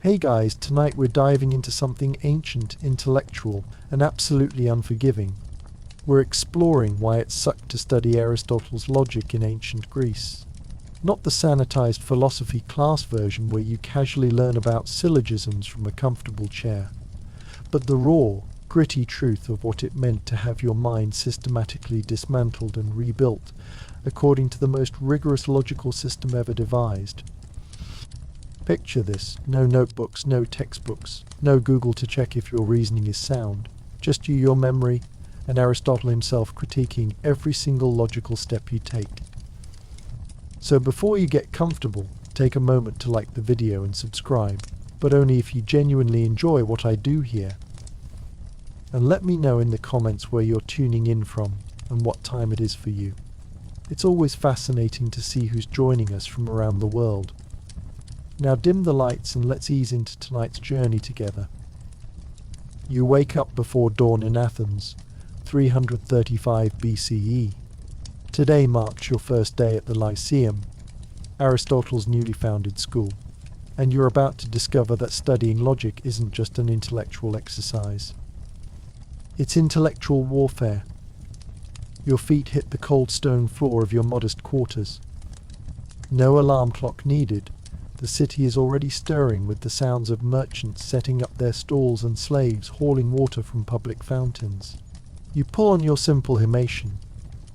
Hey guys, tonight we're diving into something ancient, intellectual, and absolutely unforgiving. We're exploring why it sucked to study Aristotle's logic in ancient Greece. Not the sanitized philosophy class version where you casually learn about syllogisms from a comfortable chair, but the raw, gritty truth of what it meant to have your mind systematically dismantled and rebuilt according to the most rigorous logical system ever devised. Picture this: no notebooks, no textbooks, no Google to check if your reasoning is sound, just you, your memory, and Aristotle himself critiquing every single logical step you take. So before you get comfortable, take a moment to like the video and subscribe, but only if you genuinely enjoy what I do here. And let me know in the comments where you're tuning in from and what time it is for you. It's always fascinating to see who's joining us from around the world. Now dim the lights and let's ease into tonight's journey together. You wake up before dawn in Athens, 335 BCE. Today marks your first day at the Lyceum, Aristotle's newly founded school, and you're about to discover that studying logic isn't just an intellectual exercise. It's intellectual warfare. Your feet hit the cold stone floor of your modest quarters. No alarm clock needed. The city is already stirring with the sounds of merchants setting up their stalls and slaves hauling water from public fountains. You pull on your simple himation,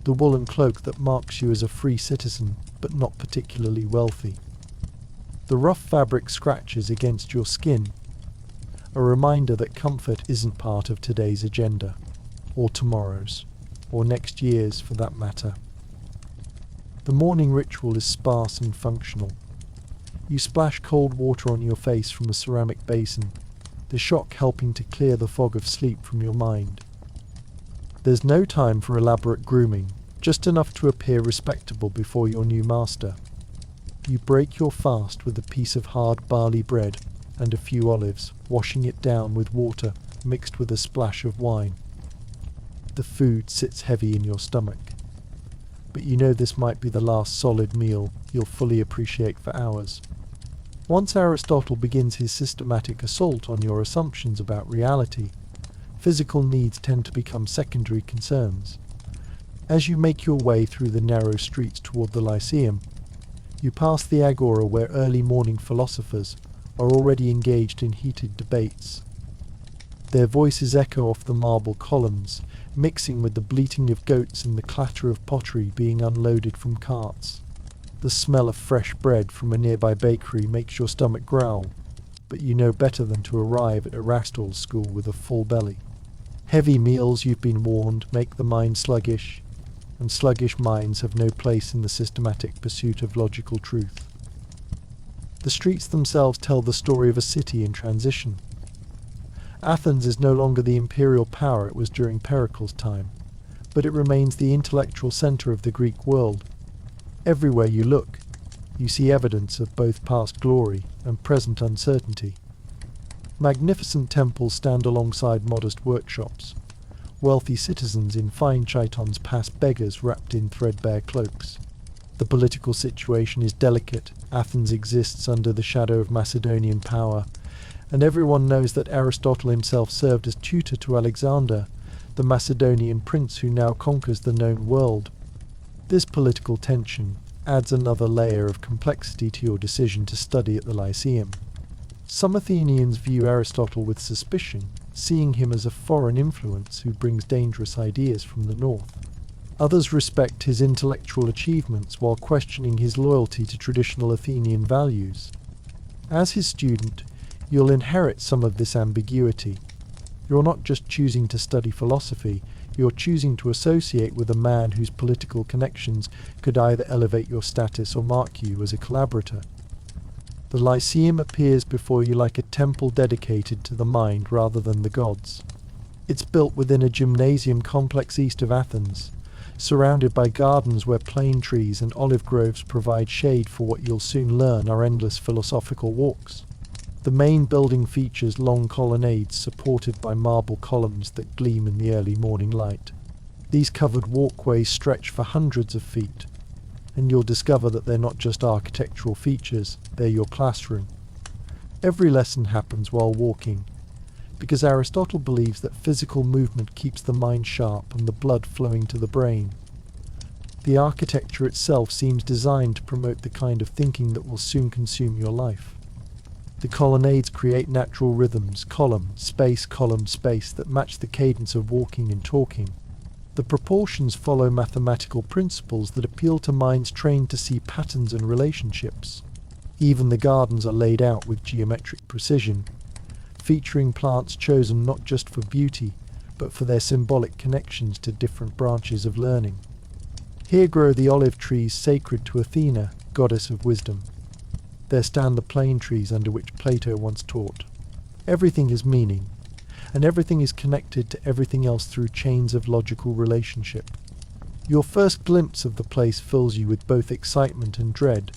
the woolen cloak that marks you as a free citizen, but not particularly wealthy. The rough fabric scratches against your skin, a reminder that comfort isn't part of today's agenda, or tomorrow's, or next year's for that matter. The morning ritual is sparse and functional. You splash cold water on your face from a ceramic basin, the shock helping to clear the fog of sleep from your mind. There's no time for elaborate grooming, just enough to appear respectable before your new master. You break your fast with a piece of hard barley bread and a few olives, washing it down with water mixed with a splash of wine. The food sits heavy in your stomach, but you know this might be the last solid meal you'll fully appreciate for hours. Once Aristotle begins his systematic assault on your assumptions about reality, physical needs tend to become secondary concerns. As you make your way through the narrow streets toward the Lyceum, you pass the agora where early morning philosophers are already engaged in heated debates. Their voices echo off the marble columns, mixing with the bleating of goats and the clatter of pottery being unloaded from carts. The smell of fresh bread from a nearby bakery makes your stomach growl, but you know better than to arrive at Aristotle's school with a full belly. Heavy meals, you've been warned, make the mind sluggish, and sluggish minds have no place in the systematic pursuit of logical truth. The streets themselves tell the story of a city in transition. Athens is no longer the imperial power it was during Pericles' time, but it remains the intellectual centre of the Greek world. Everywhere you look, you see evidence of both past glory and present uncertainty. Magnificent temples stand alongside modest workshops. Wealthy citizens in fine chitons pass beggars wrapped in threadbare cloaks. The political situation is delicate. Athens exists under the shadow of Macedonian power, and everyone knows that Aristotle himself served as tutor to Alexander, the Macedonian prince who now conquers the known world. This political tension adds another layer of complexity to your decision to study at the Lyceum. Some Athenians view Aristotle with suspicion, seeing him as a foreign influence who brings dangerous ideas from the north. Others respect his intellectual achievements while questioning his loyalty to traditional Athenian values. As his student, you'll inherit some of this ambiguity. You're not just choosing to study philosophy, you're choosing to associate with a man whose political connections could either elevate your status or mark you as a collaborator. The Lyceum appears before you like a temple dedicated to the mind rather than the gods. It's built within a gymnasium complex east of Athens, surrounded by gardens where plane trees and olive groves provide shade for what you'll soon learn are endless philosophical walks. The main building features long colonnades supported by marble columns that gleam in the early morning light. These covered walkways stretch for hundreds of feet, and you'll discover that they're not just architectural features, they're your classroom. Every lesson happens while walking, because Aristotle believes that physical movement keeps the mind sharp and the blood flowing to the brain. The architecture itself seems designed to promote the kind of thinking that will soon consume your life. The colonnades create natural rhythms, column, space, that match the cadence of walking and talking. The proportions follow mathematical principles that appeal to minds trained to see patterns and relationships. Even the gardens are laid out with geometric precision, featuring plants chosen not just for beauty, but for their symbolic connections to different branches of learning. Here grow the olive trees sacred to Athena, goddess of wisdom. There stand the plane trees under which Plato once taught. Everything has meaning, and everything is connected to everything else through chains of logical relationship. Your first glimpse of the place fills you with both excitement and dread.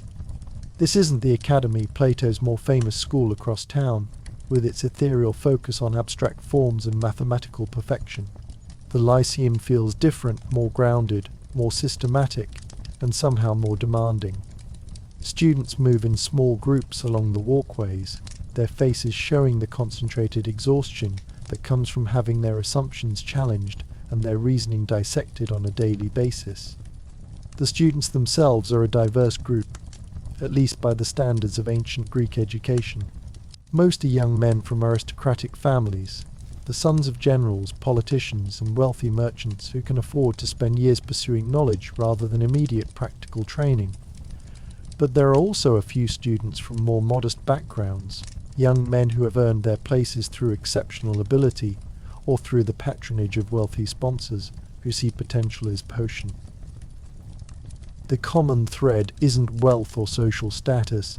This isn't the Academy, Plato's more famous school across town, with its ethereal focus on abstract forms and mathematical perfection. The Lyceum feels different, more grounded, more systematic, and somehow more demanding. Students move in small groups along the walkways, their faces showing the concentrated exhaustion that comes from having their assumptions challenged and their reasoning dissected on a daily basis. The students themselves are a diverse group, at least by the standards of ancient Greek education. Most are young men from aristocratic families, the sons of generals, politicians, and wealthy merchants who can afford to spend years pursuing knowledge rather than immediate practical training. But there are also a few students from more modest backgrounds, young men who have earned their places through exceptional ability or through the patronage of wealthy sponsors who see potential as potion. The common thread isn't wealth or social status,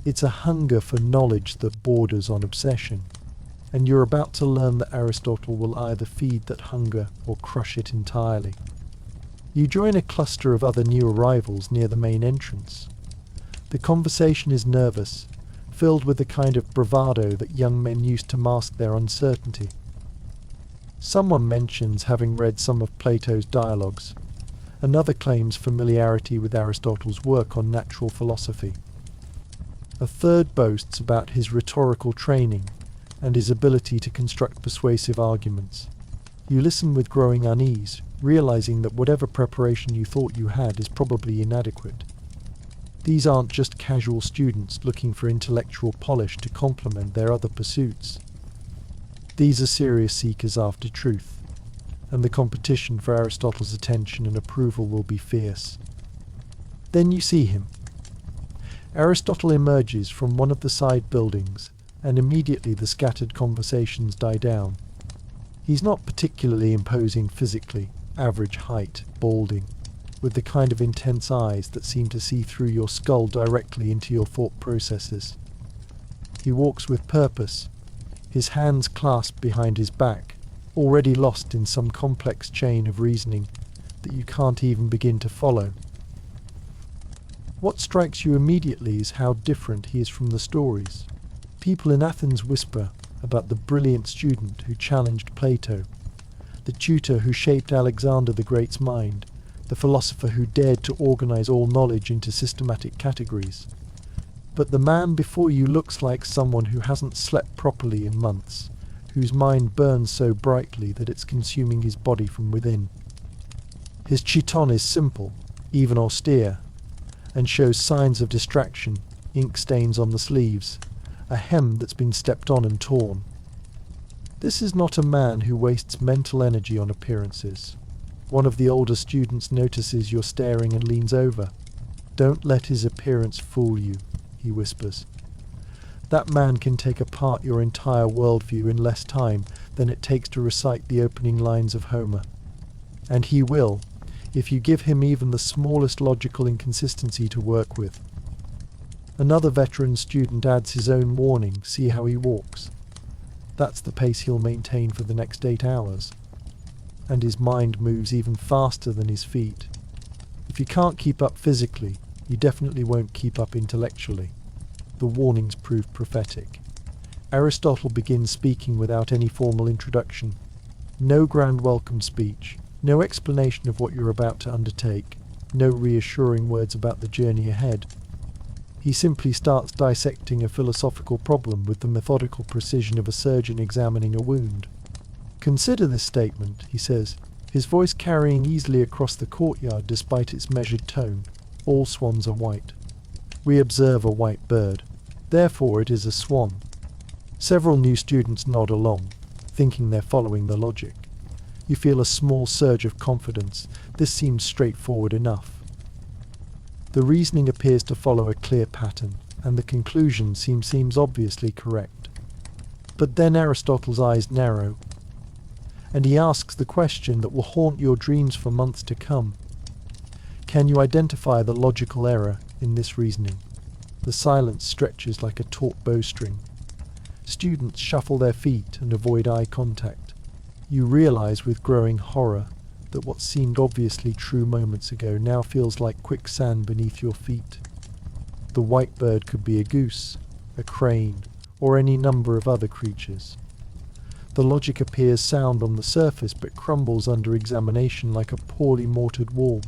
it's a hunger for knowledge that borders on obsession, and you're about to learn that Aristotle will either feed that hunger or crush it entirely. You join a cluster of other new arrivals near the main entrance. The conversation is nervous, filled with the kind of bravado that young men use to mask their uncertainty. Someone mentions having read some of Plato's dialogues. Another claims familiarity with Aristotle's work on natural philosophy. A third boasts about his rhetorical training and his ability to construct persuasive arguments. You listen with growing unease, realizing that whatever preparation you thought you had is probably inadequate. These aren't just casual students looking for intellectual polish to complement their other pursuits. These are serious seekers after truth, and the competition for Aristotle's attention and approval will be fierce. Then you see him. Aristotle emerges from one of the side buildings, and immediately the scattered conversations die down. He's not particularly imposing physically, average height, balding, with the kind of intense eyes that seem to see through your skull directly into your thought processes. He walks with purpose, his hands clasped behind his back, already lost in some complex chain of reasoning that you can't even begin to follow. What strikes you immediately is how different he is from the stories. People in Athens whisper about the brilliant student who challenged Plato, the tutor who shaped Alexander the Great's mind, the philosopher who dared to organize all knowledge into systematic categories. But the man before you looks like someone who hasn't slept properly in months, whose mind burns so brightly that it's consuming his body from within. His chiton is simple, even austere, and shows signs of distraction, ink stains on the sleeves, a hem that's been stepped on and torn. This is not a man who wastes mental energy on appearances. One of the older students notices you're staring and leans over. "Don't let his appearance fool you," he whispers. "That man can take apart your entire worldview in less time than it takes to recite the opening lines of Homer. And he will, if you give him even the smallest logical inconsistency to work with." Another veteran student adds his own warning, "See how he walks." That's the pace he'll maintain for the next 8 hours. And his mind moves even faster than his feet. If you can't keep up physically, you definitely won't keep up intellectually. The warnings prove prophetic. Aristotle begins speaking without any formal introduction. No grand welcome speech, no explanation of what you're about to undertake, no reassuring words about the journey ahead. He simply starts dissecting a philosophical problem with the methodical precision of a surgeon examining a wound. "Consider this statement," he says, his voice carrying easily across the courtyard despite its measured tone. "All swans are white. We observe a white bird. Therefore it is a swan." Several new students nod along, thinking they're following the logic. You feel a small surge of confidence. This seems straightforward enough. The reasoning appears to follow a clear pattern, and the conclusion seems obviously correct. But then Aristotle's eyes narrow, and he asks the question that will haunt your dreams for months to come. Can you identify the logical error in this reasoning? The silence stretches like a taut bowstring. Students shuffle their feet and avoid eye contact. You realize with growing horror that what seemed obviously true moments ago now feels like quicksand beneath your feet. The white bird could be a goose, a crane, or any number of other creatures. The logic appears sound on the surface but crumbles under examination like a poorly mortared wall.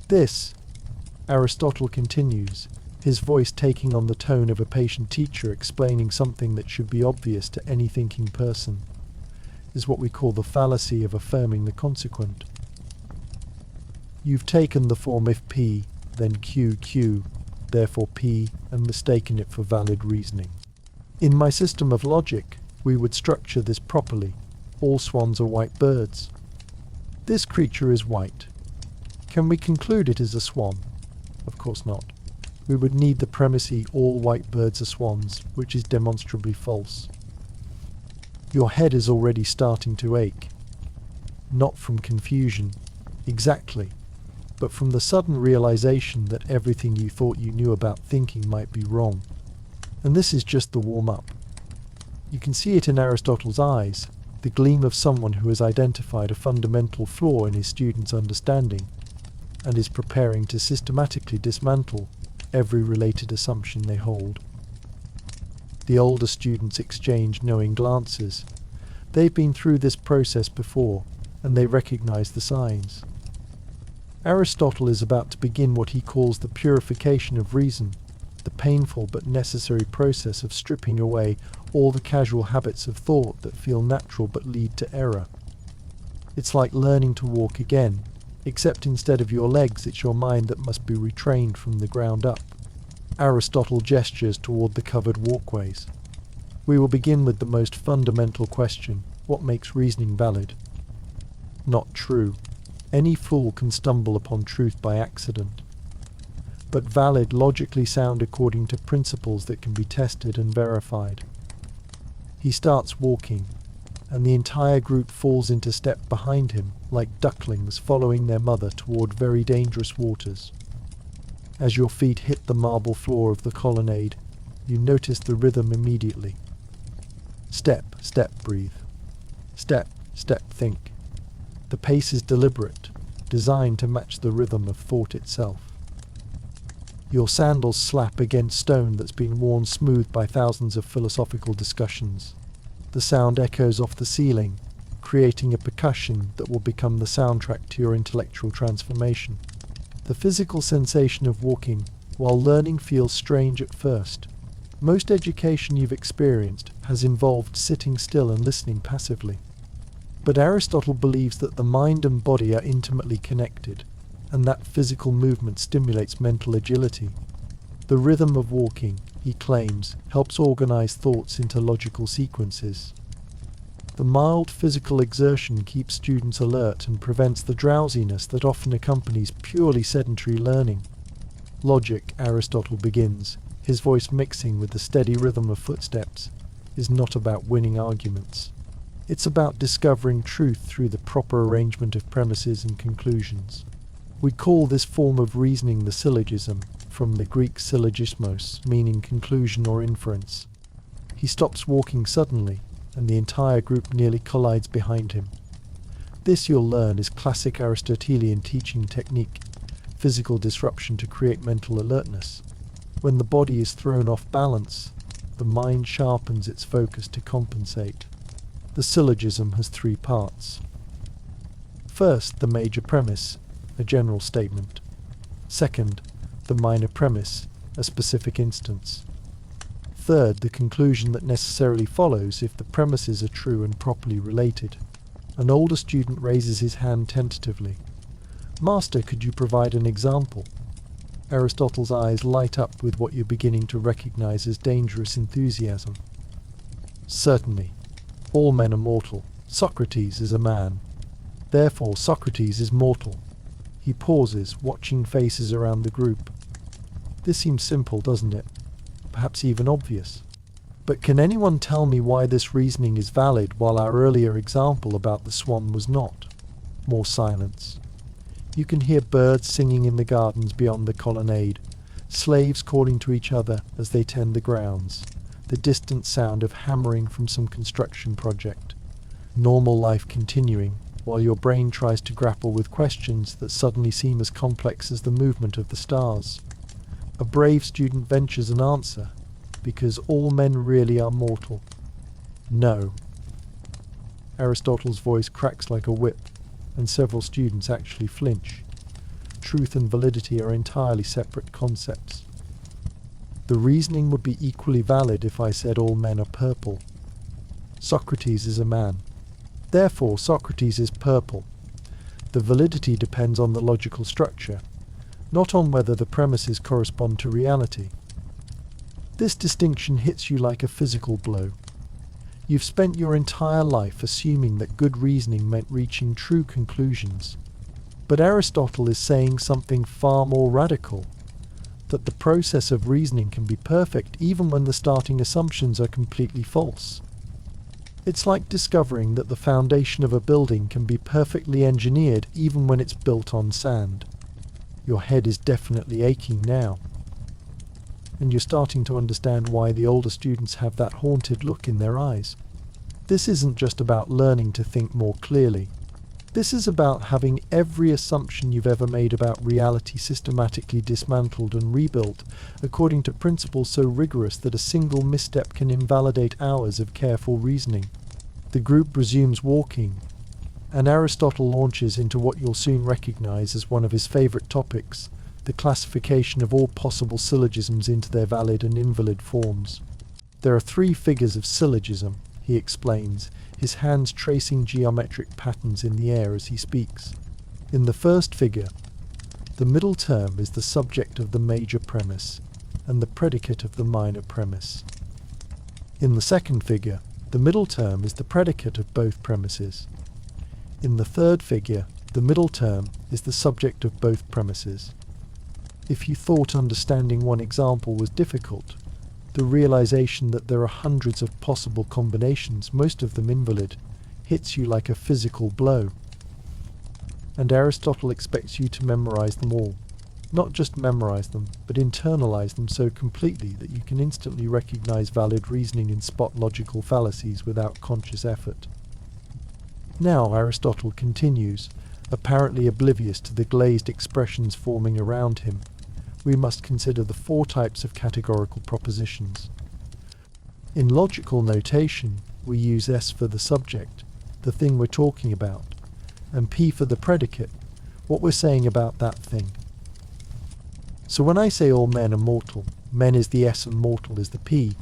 This, Aristotle continues, his voice taking on the tone of a patient teacher explaining something that should be obvious to any thinking person, is what we call the fallacy of affirming the consequent. You've taken the form if P, then Q, Q, therefore P, and mistaken it for valid reasoning. In my system of logic, we would structure this properly. All swans are white birds. This creature is white. Can we conclude it is a swan? Of course not. We would need the premise all white birds are swans, which is demonstrably false. Your head is already starting to ache. Not from confusion, exactly, but from the sudden realization that everything you thought you knew about thinking might be wrong. And this is just the warm-up. You can see it in Aristotle's eyes, the gleam of someone who has identified a fundamental flaw in his students' understanding and is preparing to systematically dismantle every related assumption they hold. The older students exchange knowing glances. They've been through this process before, and they recognize the signs. Aristotle is about to begin what he calls the purification of reason, the painful but necessary process of stripping away all the casual habits of thought that feel natural but lead to error. It's like learning to walk again, except instead of your legs it's your mind that must be retrained from the ground up. Aristotle gestures toward the covered walkways. We will begin with the most fundamental question: what makes reasoning valid? Not true. Any fool can stumble upon truth by accident. But valid logically sound according to principles that can be tested and verified. He starts walking, and the entire group falls into step behind him, like ducklings following their mother toward very dangerous waters. As your feet hit the marble floor of the colonnade, you notice the rhythm immediately. Step, step, breathe. Step, step, think. The pace is deliberate, designed to match the rhythm of thought itself. Your sandals slap against stone that's been worn smooth by thousands of philosophical discussions. The sound echoes off the ceiling, creating a percussion that will become the soundtrack to your intellectual transformation. The physical sensation of walking, while learning feels strange at first. Most education you've experienced has involved sitting still and listening passively. But Aristotle believes that the mind and body are intimately connected, and that physical movement stimulates mental agility. The rhythm of walking, he claims, helps organize thoughts into logical sequences. The mild physical exertion keeps students alert and prevents the drowsiness that often accompanies purely sedentary learning. Logic, Aristotle begins, his voice mixing with the steady rhythm of footsteps, is not about winning arguments. It's about discovering truth through the proper arrangement of premises and conclusions. We call this form of reasoning the syllogism, from the Greek syllogismos, meaning conclusion or inference. He stops walking suddenly, and the entire group nearly collides behind him. This, you'll learn, is classic Aristotelian teaching technique, physical disruption to create mental alertness. When the body is thrown off balance, the mind sharpens its focus to compensate. The syllogism has three parts. First, the major premise, a general statement. Second, the minor premise, a specific instance. Third, the conclusion that necessarily follows if the premises are true and properly related. An older student raises his hand tentatively. Master, could you provide an example? Aristotle's eyes light up with what you're beginning to recognize as dangerous enthusiasm. Certainly. All men are mortal. Socrates is a man. Therefore, Socrates is mortal. He pauses, watching faces around the group. This seems simple, doesn't it? Perhaps even obvious. But can anyone tell me why this reasoning is valid while our earlier example about the swan was not? More silence. You can hear birds singing in the gardens beyond the colonnade, slaves calling to each other as they tend the grounds, the distant sound of hammering from some construction project. Normal life continuing, while your brain tries to grapple with questions that suddenly seem as complex as the movement of the stars. A brave student ventures an answer, because all men really are mortal. No. Aristotle's voice cracks like a whip, and several students actually flinch. Truth and validity are entirely separate concepts. The reasoning would be equally valid if I said all men are purple. Socrates is a man. Therefore, Socrates is purple. The validity depends on the logical structure, not on whether the premises correspond to reality. This distinction hits you like a physical blow. You've spent your entire life assuming that good reasoning meant reaching true conclusions. But Aristotle is saying something far more radical, that the process of reasoning can be perfect even when the starting assumptions are completely false. It's like discovering that the foundation of a building can be perfectly engineered even when it's built on sand. Your head is definitely aching now. And you're starting to understand why the older students have that haunted look in their eyes. This isn't just about learning to think more clearly. This is about having every assumption you've ever made about reality systematically dismantled and rebuilt according to principles so rigorous that a single misstep can invalidate hours of careful reasoning. The group resumes walking, and Aristotle launches into what you'll soon recognize as one of his favorite topics, the classification of all possible syllogisms into their valid and invalid forms. There are 3 figures of syllogism, he explains, his hands tracing geometric patterns in the air as he speaks. In the first figure, the middle term is the subject of the major premise, and the predicate of the minor premise. In the second figure, the middle term is the predicate of both premises. In the third figure, the middle term is the subject of both premises. If you thought understanding one example was difficult, the realization that there are hundreds of possible combinations, most of them invalid, hits you like a physical blow. And Aristotle expects you to memorize them all. Not just memorize them, but internalize them so completely that you can instantly recognize valid reasoning and spot logical fallacies without conscious effort. Now Aristotle continues, apparently oblivious to the glazed expressions forming around him. We must consider the 4 types of categorical propositions. In logical notation, we use S for the subject, the thing we're talking about, and P for the predicate, what we're saying about that thing. So when I say all men are mortal, men is the S and mortal is the P,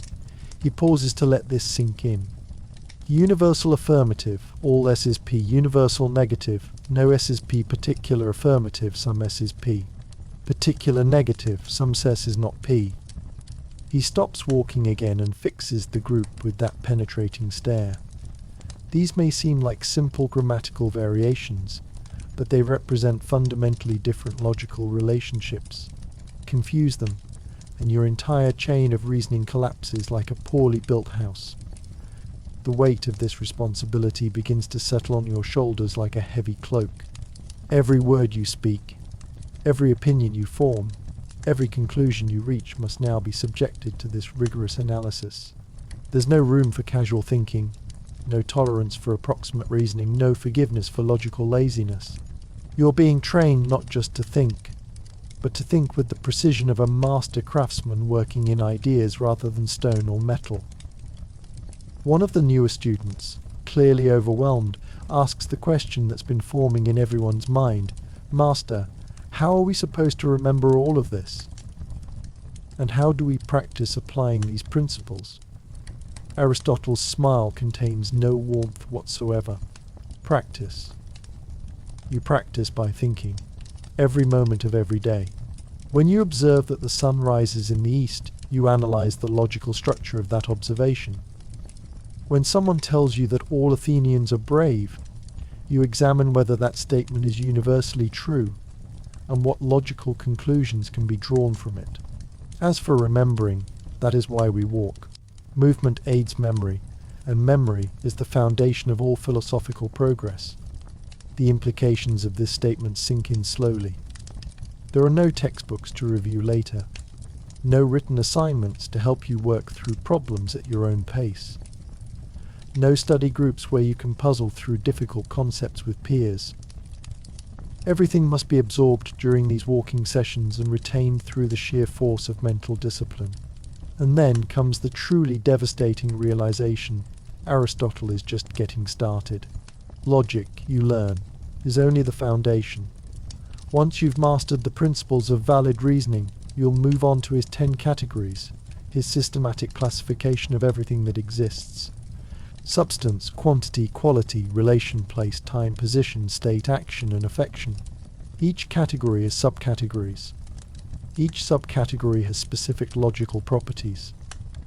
he pauses to let this sink in. Universal affirmative, all S is P. Universal negative, no S is P. Particular affirmative, some S is P. Particular negative, some S is not P. He stops walking again and fixes the group with that penetrating stare. These may seem like simple grammatical variations, but they represent fundamentally different logical relationships. Confuse them, and your entire chain of reasoning collapses like a poorly built house. The weight of this responsibility begins to settle on your shoulders like a heavy cloak. Every word you speak, every opinion you form, every conclusion you reach must now be subjected to this rigorous analysis. There's no room for casual thinking, no tolerance for approximate reasoning, no forgiveness for logical laziness. You're being trained not just to think, but to think with the precision of a master craftsman working in ideas rather than stone or metal. One of the newer students, clearly overwhelmed, asks the question that's been forming in everyone's mind, "Master, how are we supposed to remember all of this?" And how do we practice applying these principles? Aristotle's smile contains no warmth whatsoever. Practice. You practice by thinking, every moment of every day. When you observe that the sun rises in the east, you analyze the logical structure of that observation. When someone tells you that all Athenians are brave, you examine whether that statement is universally true, and what logical conclusions can be drawn from it. As for remembering, that is why we walk. Movement aids memory, and memory is the foundation of all philosophical progress. The implications of this statement sink in slowly. There are no textbooks to review later, no written assignments to help you work through problems at your own pace, no study groups where you can puzzle through difficult concepts with peers. Everything must be absorbed during these walking sessions and retained through the sheer force of mental discipline. And then comes the truly devastating realization: Aristotle is just getting started. Logic, you learn, is only the foundation. Once you've mastered the principles of valid reasoning, you'll move on to his 10 categories, his systematic classification of everything that exists. Substance, quantity, quality, relation, place, time, position, state, action, and affection. Each category is subcategories. Each subcategory has specific logical properties,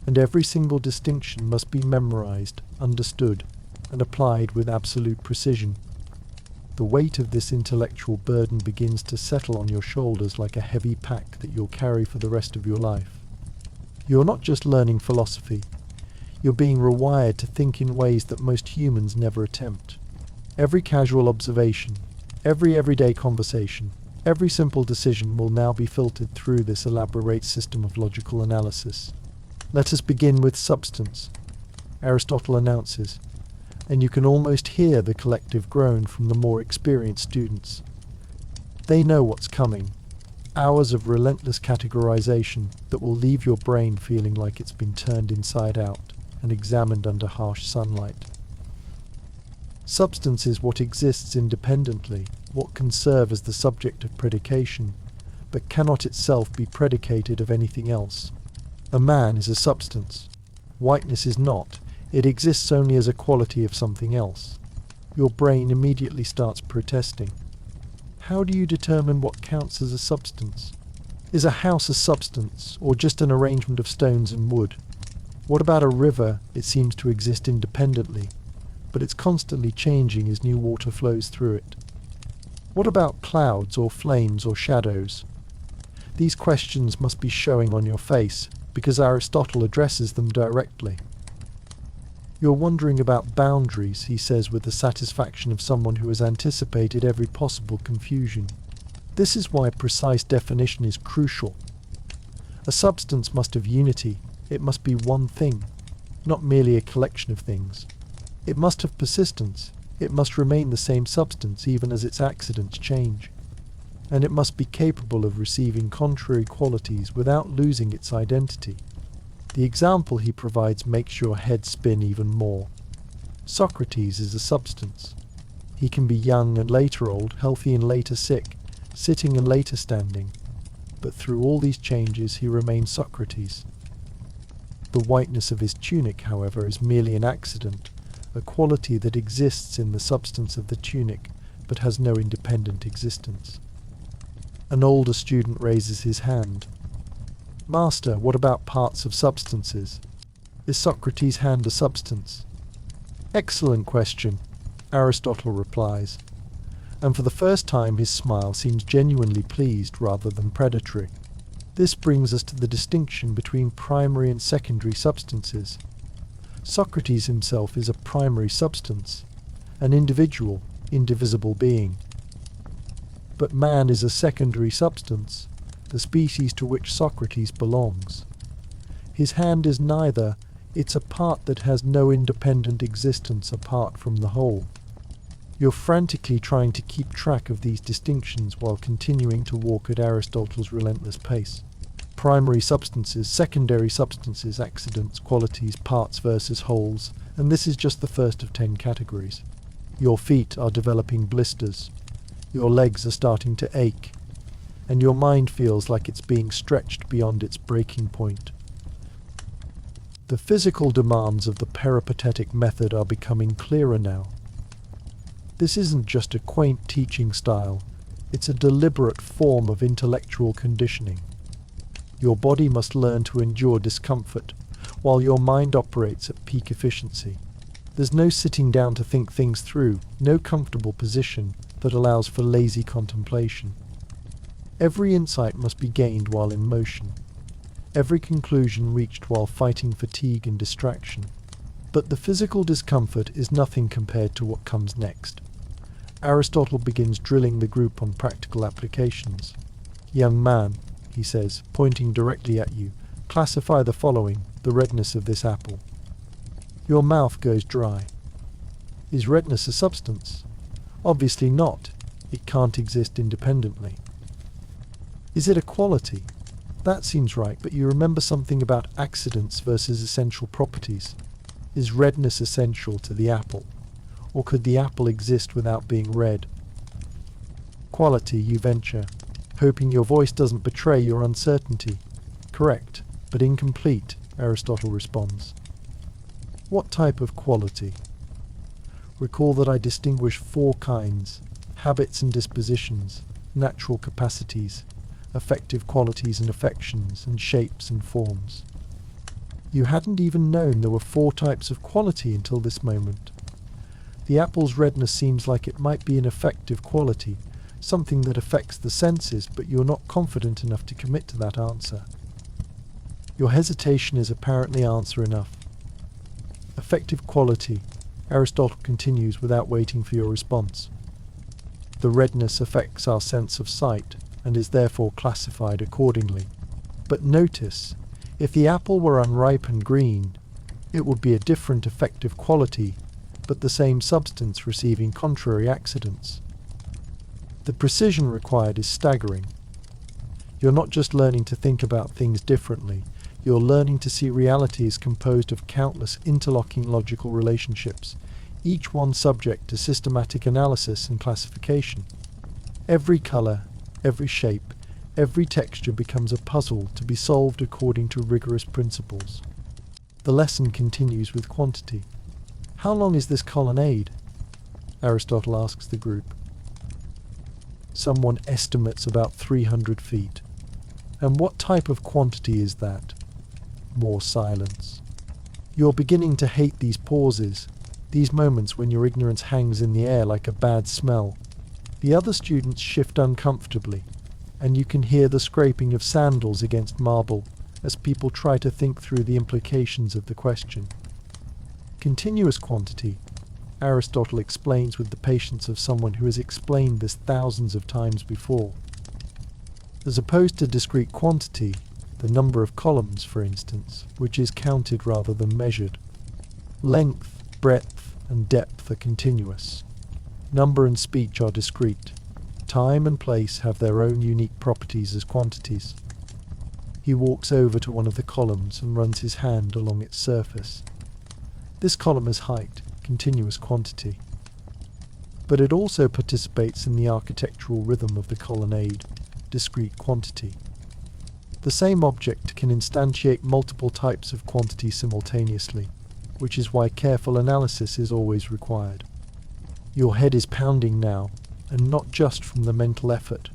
and every single distinction must be memorized, understood, and applied with absolute precision. The weight of this intellectual burden begins to settle on your shoulders like a heavy pack that you'll carry for the rest of your life. You're not just learning philosophy, you're being rewired to think in ways that most humans never attempt. Every casual observation, every everyday conversation, every simple decision will now be filtered through this elaborate system of logical analysis. Let us begin with substance, Aristotle announces, and you can almost hear the collective groan from the more experienced students. They know what's coming. Hours of relentless categorization that will leave your brain feeling like it's been turned inside out and examined under harsh sunlight. Substance is what exists independently, what can serve as the subject of predication, but cannot itself be predicated of anything else. A man is a substance. Whiteness is not. It exists only as a quality of something else. Your brain immediately starts protesting. How do you determine what counts as a substance? Is a house a substance, or just an arrangement of stones and wood? What about a river? It seems to exist independently, but it's constantly changing as new water flows through it. What about clouds or flames or shadows? These questions must be showing on your face, because Aristotle addresses them directly. You're wondering about boundaries, he says with the satisfaction of someone who has anticipated every possible confusion. This is why precise definition is crucial. A substance must have unity. It must be one thing, not merely a collection of things. It must have persistence. It must remain the same substance even as its accidents change. And it must be capable of receiving contrary qualities without losing its identity. The example he provides makes your head spin even more. Socrates is a substance. He can be young and later old, healthy and later sick, sitting and later standing. But through all these changes he remains Socrates. The whiteness of his tunic, however, is merely an accident, a quality that exists in the substance of the tunic, but has no independent existence. An older student raises his hand. Master, what about parts of substances? Is Socrates' hand a substance? Excellent question, Aristotle replies, and for the first time his smile seems genuinely pleased rather than predatory. This brings us to the distinction between primary and secondary substances. Socrates himself is a primary substance, an individual, indivisible being. But man is a secondary substance, the species to which Socrates belongs. His hand is neither, it's a part that has no independent existence apart from the whole. You're frantically trying to keep track of these distinctions while continuing to walk at Aristotle's relentless pace. Primary substances, secondary substances, accidents, qualities, parts versus wholes, and this is just the first of 10 categories. Your feet are developing blisters. Your legs are starting to ache. and your mind feels like it's being stretched beyond its breaking point. The physical demands of the peripatetic method are becoming clearer now. This isn't just a quaint teaching style, it's a deliberate form of intellectual conditioning. Your body must learn to endure discomfort, while your mind operates at peak efficiency. There's no sitting down to think things through, no comfortable position that allows for lazy contemplation. Every insight must be gained while in motion, every conclusion reached while fighting fatigue and distraction. But the physical discomfort is nothing compared to what comes next. Aristotle begins drilling the group on practical applications. "Young man," he says, pointing directly at you, "classify the following, the redness of this apple." Your mouth goes dry. Is redness a substance? Obviously not. It can't exist independently. Is it a quality? That seems right, but you remember something about accidents versus essential properties. Is redness essential to the apple? Or could the apple exist without being red? Quality, you venture, hoping your voice doesn't betray your uncertainty. Correct, but incomplete, Aristotle responds. What type of quality? Recall that I distinguish 4 kinds: habits and dispositions, natural capacities, affective qualities and affections, and shapes and forms. You hadn't even known there were 4 types of quality until this moment. The apple's redness seems like it might be an affective quality, something that affects the senses, but you're not confident enough to commit to that answer. Your hesitation is apparently answer enough. Affective quality, Aristotle continues without waiting for your response. The redness affects our sense of sight, and is therefore classified accordingly. But notice, if the apple were unripe and green, it would be a different affective quality, but the same substance receiving contrary accidents. The precision required is staggering. You're not just learning to think about things differently, you're learning to see reality as composed of countless interlocking logical relationships, each one subject to systematic analysis and classification. Every color, every shape, every texture becomes a puzzle to be solved according to rigorous principles. The lesson continues with quantity. How long is this colonnade? Aristotle asks the group. Someone estimates about 300 feet. And what type of quantity is that? More silence. You're beginning to hate these pauses, these moments when your ignorance hangs in the air like a bad smell. The other students shift uncomfortably, and you can hear the scraping of sandals against marble as people try to think through the implications of the question. Continuous quantity, Aristotle explains with the patience of someone who has explained this thousands of times before. As opposed to discrete quantity, the number of columns, for instance, which is counted rather than measured. Length, breadth, and depth are continuous. Number and speech are discrete. Time and place have their own unique properties as quantities. He walks over to one of the columns and runs his hand along its surface. This column is height, continuous quantity. But it also participates in the architectural rhythm of the colonnade, discrete quantity. The same object can instantiate multiple types of quantity simultaneously, which is why careful analysis is always required. Your head is pounding now, and not just from the mental effort.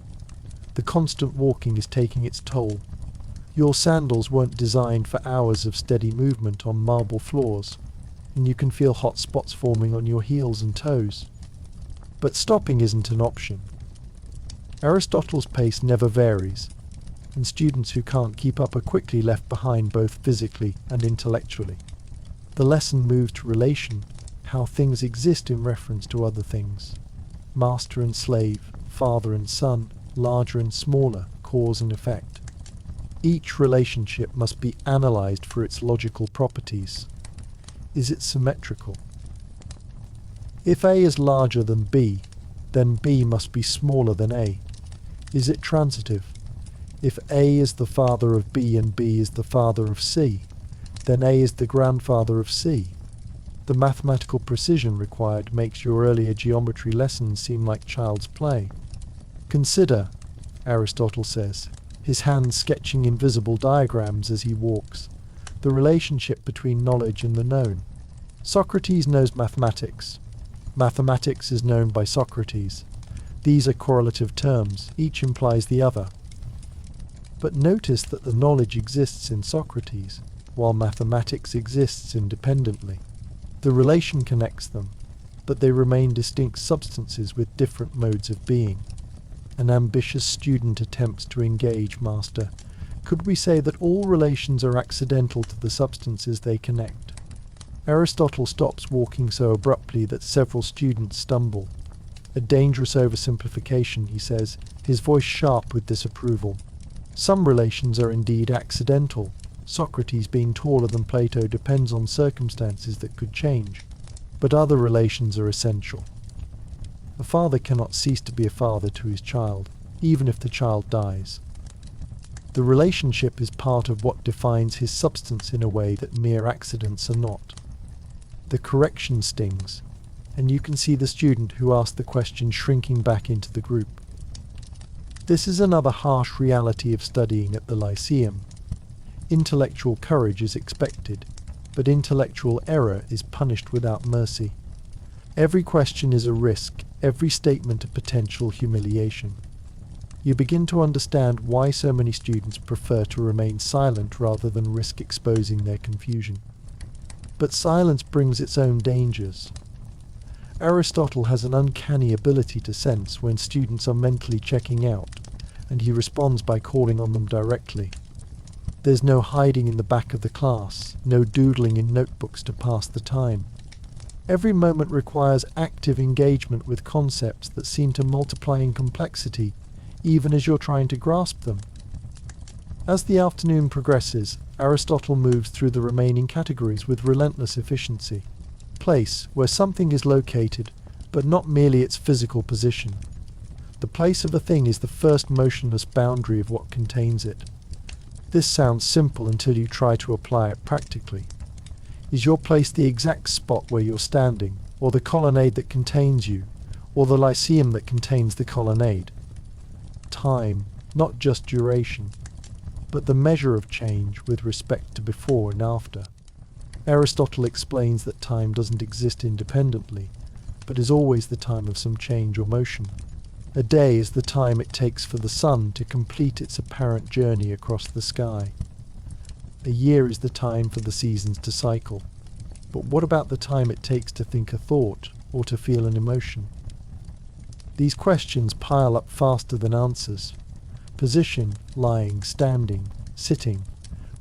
The constant walking is taking its toll. Your sandals weren't designed for hours of steady movement on marble floors, and you can feel hot spots forming on your heels and toes. But stopping isn't an option. Aristotle's pace never varies, and students who can't keep up are quickly left behind both physically and intellectually. The lesson moves to relation, how things exist in reference to other things. Master and slave, father and son, larger and smaller, cause and effect. Each relationship must be analyzed for its logical properties. Is it symmetrical? If A is larger than B, then B must be smaller than A. Is it transitive? If A is the father of B and B is the father of C, then A is the grandfather of C. The mathematical precision required makes your earlier geometry lessons seem like child's play. Consider, Aristotle says, his hands sketching invisible diagrams as he walks, the relationship between knowledge and the known. Socrates knows mathematics. Mathematics is known by Socrates. These are correlative terms, each implies the other. But notice that the knowledge exists in Socrates, while mathematics exists independently. The relation connects them, but they remain distinct substances with different modes of being. An ambitious student attempts to engage master. Could we say that all relations are accidental to the substances they connect? Aristotle stops walking so abruptly that several students stumble. A dangerous oversimplification, he says, his voice sharp with disapproval. Some relations are indeed accidental. Socrates being taller than Plato depends on circumstances that could change. But other relations are essential. A father cannot cease to be a father to his child, even if the child dies. The relationship is part of what defines his substance in a way that mere accidents are not. The correction stings, and you can see the student who asked the question shrinking back into the group. This is another harsh reality of studying at the Lyceum. Intellectual courage is expected, but intellectual error is punished without mercy. Every question is a risk, every statement a potential humiliation. You begin to understand why so many students prefer to remain silent rather than risk exposing their confusion. But silence brings its own dangers. Aristotle has an uncanny ability to sense when students are mentally checking out, and he responds by calling on them directly. There's no hiding in the back of the class, no doodling in notebooks to pass the time. Every moment requires active engagement with concepts that seem to multiply in complexity, even as you're trying to grasp them. As the afternoon progresses, Aristotle moves through the remaining categories with relentless efficiency. Place, where something is located, but not merely its physical position. The place of a thing is the first motionless boundary of what contains it. This sounds simple until you try to apply it practically. Is your place the exact spot where you're standing, or the colonnade that contains you, or the Lyceum that contains the colonnade? Time, not just duration, but the measure of change with respect to before and after. Aristotle explains that time doesn't exist independently, but is always the time of some change or motion. A day is the time it takes for the sun to complete its apparent journey across the sky. A year is the time for the seasons to cycle. But what about the time it takes to think a thought or to feel an emotion? These questions pile up faster than answers. Position, lying, standing, sitting,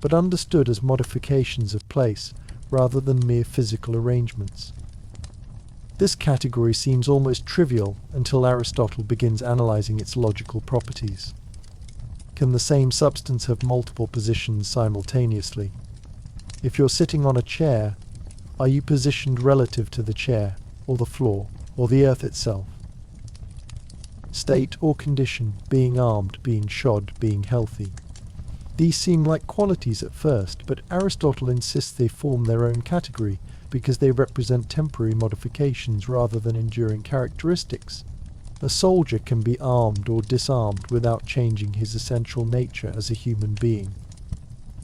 but understood as modifications of place rather than mere physical arrangements. This category seems almost trivial until Aristotle begins analyzing its logical properties. Can the same substance have multiple positions simultaneously? If you're sitting on a chair, are you positioned relative to the chair, or the floor, or the earth itself? State or condition, being armed, being shod, being healthy. These seem like qualities at first, but Aristotle insists they form their own category because they represent temporary modifications rather than enduring characteristics. A soldier can be armed or disarmed without changing his essential nature as a human being.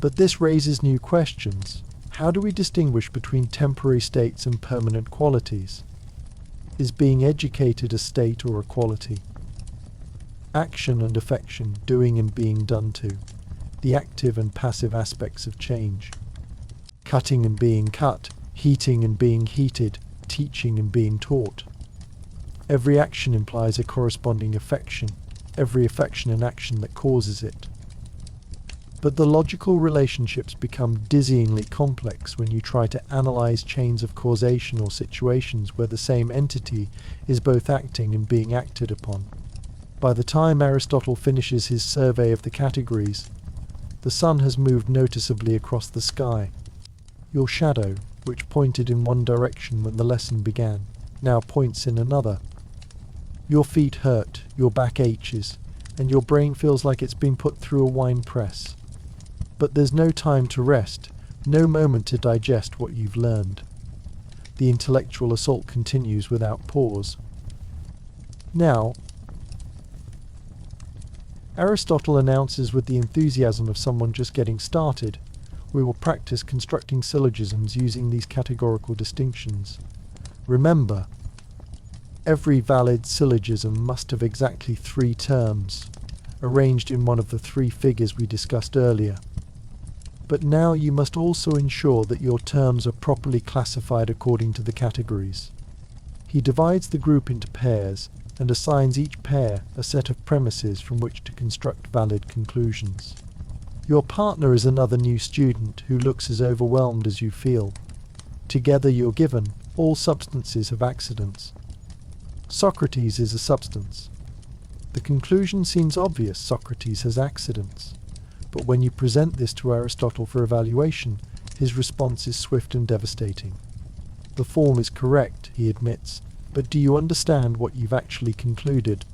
But this raises new questions. How do we distinguish between temporary states and permanent qualities? Is being educated a state or a quality? Action and affection, doing and being done to, the active and passive aspects of change. Cutting and being cut, heating and being heated, teaching and being taught. Every action implies a corresponding affection, every affection an action that causes it. But the logical relationships become dizzyingly complex when you try to analyze chains of causation or situations where the same entity is both acting and being acted upon. By the time Aristotle finishes his survey of the categories, the sun has moved noticeably across the sky. Your shadow, which pointed in one direction when the lesson began, now points in another. Your feet hurt, your back aches, and your brain feels like it's been put through a wine press. But there's no time to rest, no moment to digest what you've learned. The intellectual assault continues without pause. Now, Aristotle announces with the enthusiasm of someone just getting started, we will practice constructing syllogisms using these categorical distinctions. Remember, every valid syllogism must have exactly 3 terms, arranged in one of the 3 figures we discussed earlier. But now you must also ensure that your terms are properly classified according to the categories. He divides the group into pairs and assigns each pair a set of premises from which to construct valid conclusions. Your partner is another new student who looks as overwhelmed as you feel. Together you're given, all substances have accidents. Socrates is a substance. The conclusion seems obvious, Socrates has accidents. But when you present this to Aristotle for evaluation, his response is swift and devastating. The form is correct, he admits, but do you understand what you've actually concluded?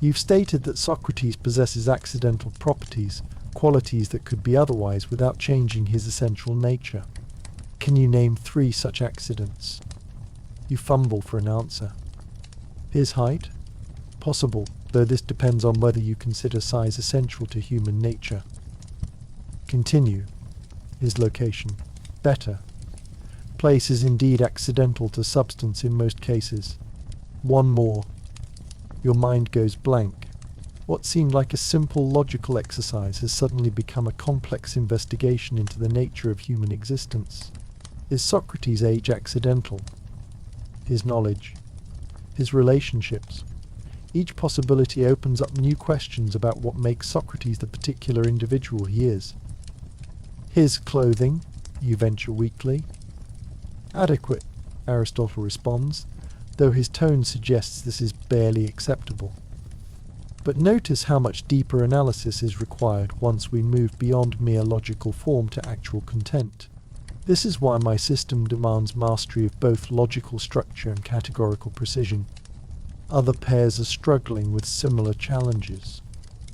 You've stated that Socrates possesses accidental properties, qualities that could be otherwise without changing his essential nature. Can you name 3 such accidents? You fumble for an answer. His height? Possible, though this depends on whether you consider size essential to human nature. Continue. His location. Better. Place is indeed accidental to substance in most cases. One more. Your mind goes blank. What seemed like a simple logical exercise has suddenly become a complex investigation into the nature of human existence. Is Socrates' age accidental? His knowledge. His relationships. Each possibility opens up new questions about what makes Socrates the particular individual he is. His clothing, you venture weakly. Adequate, Aristotle responds, though his tone suggests this is barely acceptable. But notice how much deeper analysis is required once we move beyond mere logical form to actual content. This is why my system demands mastery of both logical structure and categorical precision. Other pairs are struggling with similar challenges.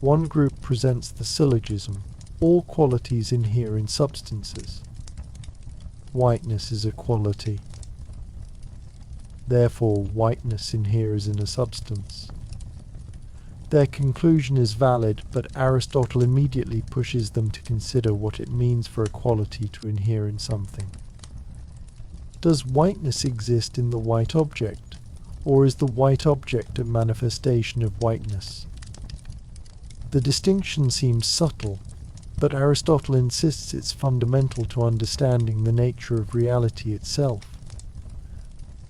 One group presents the syllogism, all qualities inhere in substances. Whiteness is a quality. Therefore, whiteness inheres in a substance. Their conclusion is valid, but Aristotle immediately pushes them to consider what it means for a quality to inhere in something. Does whiteness exist in the white object, or is the white object a manifestation of whiteness? The distinction seems subtle, but Aristotle insists it's fundamental to understanding the nature of reality itself.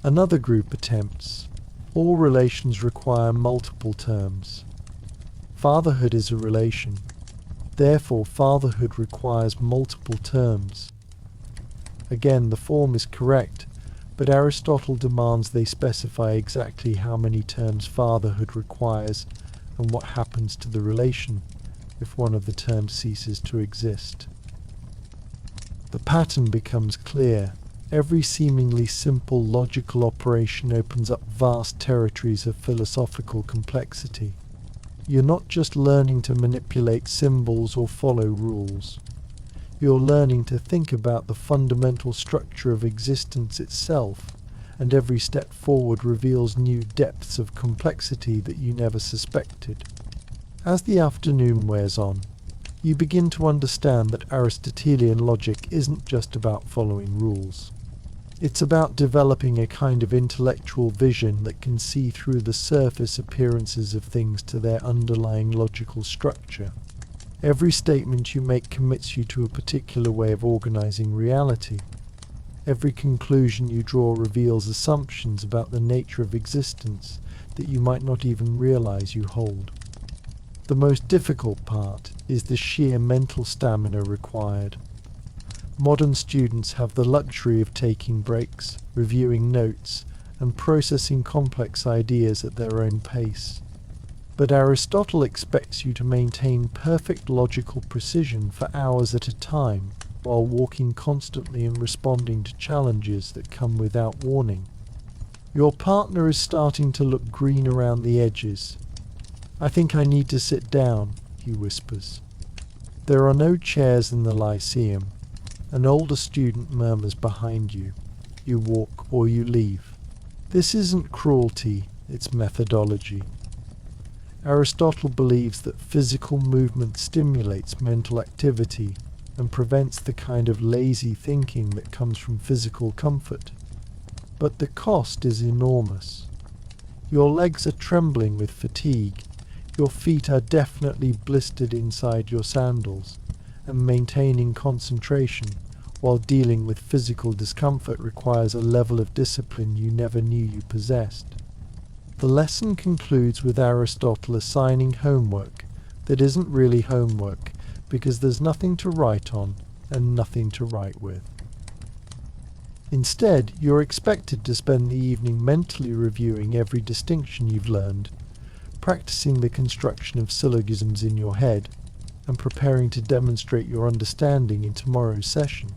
Another group attempts. All relations require multiple terms. Fatherhood is a relation. Therefore, fatherhood requires multiple terms. Again, the form is correct, but Aristotle demands they specify exactly how many terms fatherhood requires and what happens to the relation if one of the terms ceases to exist. The pattern becomes clear. Every seemingly simple logical operation opens up vast territories of philosophical complexity. You're not just learning to manipulate symbols or follow rules. You're learning to think about the fundamental structure of existence itself, and every step forward reveals new depths of complexity that you never suspected. As the afternoon wears on, you begin to understand that Aristotelian logic isn't just about following rules. It's about developing a kind of intellectual vision that can see through the surface appearances of things to their underlying logical structure. Every statement you make commits you to a particular way of organizing reality. Every conclusion you draw reveals assumptions about the nature of existence that you might not even realize you hold. The most difficult part is the sheer mental stamina required. Modern students have the luxury of taking breaks, reviewing notes, and processing complex ideas at their own pace. But Aristotle expects you to maintain perfect logical precision for hours at a time, while walking constantly and responding to challenges that come without warning. Your partner is starting to look green around the edges. "I think I need to sit down," he whispers. There are no chairs in the Lyceum. An older student murmurs behind you. You walk or you leave. This isn't cruelty, it's methodology. Aristotle believes that physical movement stimulates mental activity and prevents the kind of lazy thinking that comes from physical comfort. But the cost is enormous. Your legs are trembling with fatigue, your feet are definitely blistered inside your sandals, and maintaining concentration while dealing with physical discomfort requires a level of discipline you never knew you possessed. The lesson concludes with Aristotle assigning homework that isn't really homework because there's nothing to write on and nothing to write with. Instead, you're expected to spend the evening mentally reviewing every distinction you've learned, practicing the construction of syllogisms in your head, and preparing to demonstrate your understanding in tomorrow's session.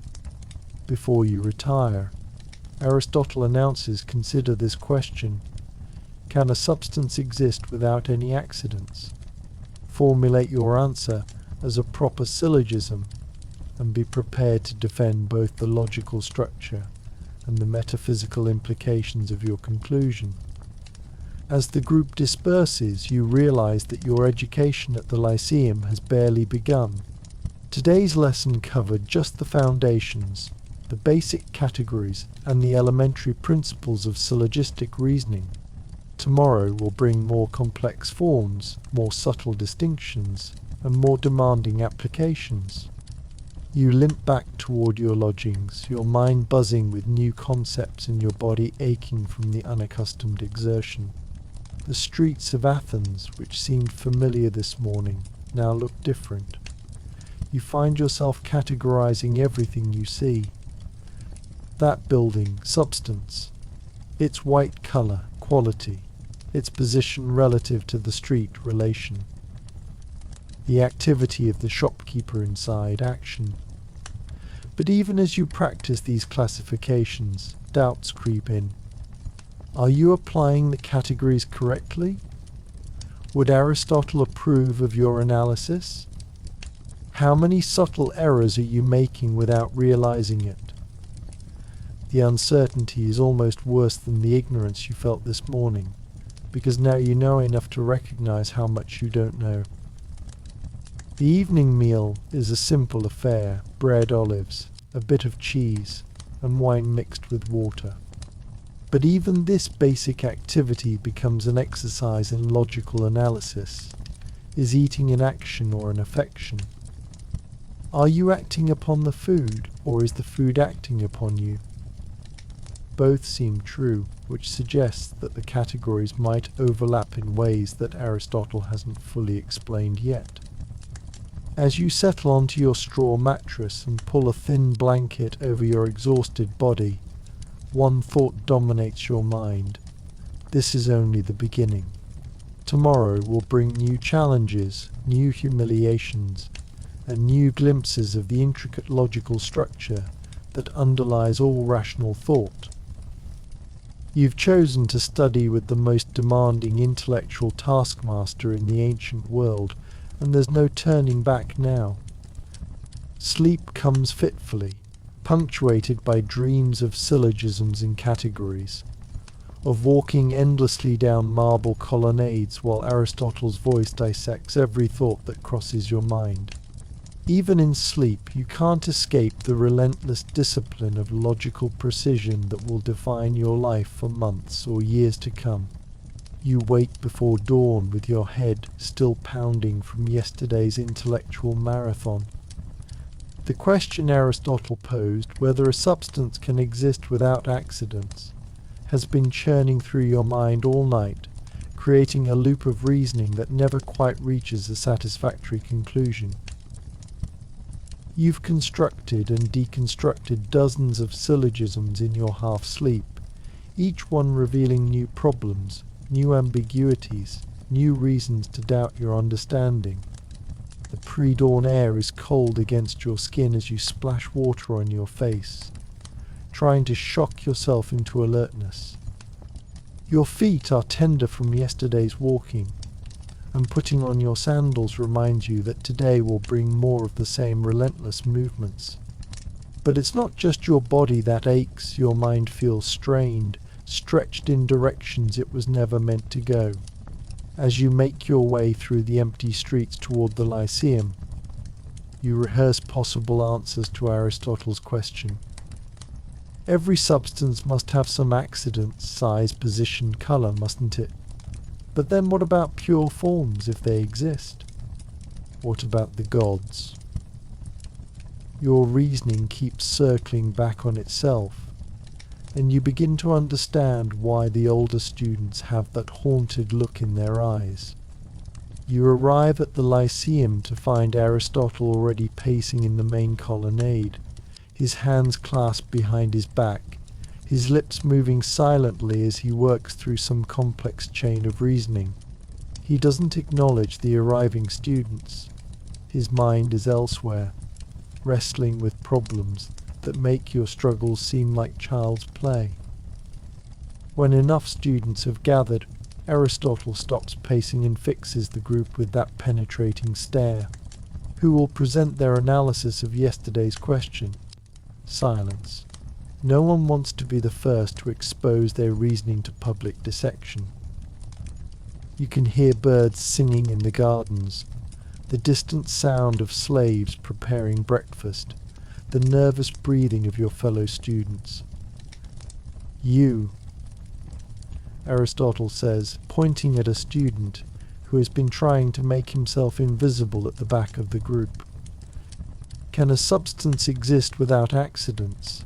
Before you retire, Aristotle announces, consider this question: can a substance exist without any accidents? Formulate your answer as a proper syllogism, and be prepared to defend both the logical structure and the metaphysical implications of your conclusion. As the group disperses, you realize that your education at the Lyceum has barely begun. Today's lesson covered just the foundations, the basic categories, and the elementary principles of syllogistic reasoning. Tomorrow will bring more complex forms, more subtle distinctions, and more demanding applications. You limp back toward your lodgings, your mind buzzing with new concepts and your body aching from the unaccustomed exertion. The streets of Athens, which seemed familiar this morning, now look different. You find yourself categorizing everything you see. That building, substance. Its white color, quality. Its position relative to the street, relation. The activity of the shopkeeper inside, action. But even as you practice these classifications, doubts creep in. Are you applying the categories correctly? Would Aristotle approve of your analysis? How many subtle errors are you making without realizing it? The uncertainty is almost worse than the ignorance you felt this morning, because now you know enough to recognize how much you don't know. The evening meal is a simple affair: bread, olives, a bit of cheese, and wine mixed with water. But even this basic activity becomes an exercise in logical analysis. Is eating an action or an affection? Are you acting upon the food, or is the food acting upon you? Both seem true, which suggests that the categories might overlap in ways that Aristotle hasn't fully explained yet. As you settle onto your straw mattress and pull a thin blanket over your exhausted body, one thought dominates your mind: this is only the beginning. Tomorrow will bring new challenges, new humiliations, and new glimpses of the intricate logical structure that underlies all rational thought. You've chosen to study with the most demanding intellectual taskmaster in the ancient world, and there's no turning back now. Sleep comes fitfully, punctuated by dreams of syllogisms and categories, of walking endlessly down marble colonnades while Aristotle's voice dissects every thought that crosses your mind. Even in sleep, you can't escape the relentless discipline of logical precision that will define your life for months or years to come. You wake before dawn with your head still pounding from yesterday's intellectual marathon. The question Aristotle posed, whether a substance can exist without accidents, has been churning through your mind all night, creating a loop of reasoning that never quite reaches a satisfactory conclusion. You've constructed and deconstructed dozens of syllogisms in your half-sleep, each one revealing new problems, new ambiguities, new reasons to doubt your understanding. The pre-dawn air is cold against your skin as you splash water on your face, trying to shock yourself into alertness. Your feet are tender from yesterday's walking, and putting on your sandals reminds you that today will bring more of the same relentless movements. But it's not just your body that aches. Your mind feels strained, stretched in directions it was never meant to go. As you make your way through the empty streets toward the Lyceum, you rehearse possible answers to Aristotle's question. Every substance must have some accident, size, position, colour, mustn't it? But then what about pure forms, if they exist? What about the gods? Your reasoning keeps circling back on itself, and you begin to understand why the older students have that haunted look in their eyes. You arrive at the Lyceum to find Aristotle already pacing in the main colonnade, his hands clasped behind his back, his lips moving silently as he works through some complex chain of reasoning. He doesn't acknowledge the arriving students. His mind is elsewhere, wrestling with problems that make your struggles seem like child's play. When enough students have gathered, Aristotle stops pacing and fixes the group with that penetrating stare. Who will present their analysis of yesterday's question? Silence. No one wants to be the first to expose their reasoning to public dissection. You can hear birds singing in the gardens, the distant sound of slaves preparing breakfast, the nervous breathing of your fellow students. You, Aristotle says, pointing at a student who has been trying to make himself invisible at the back of the group. Can a substance exist without accidents?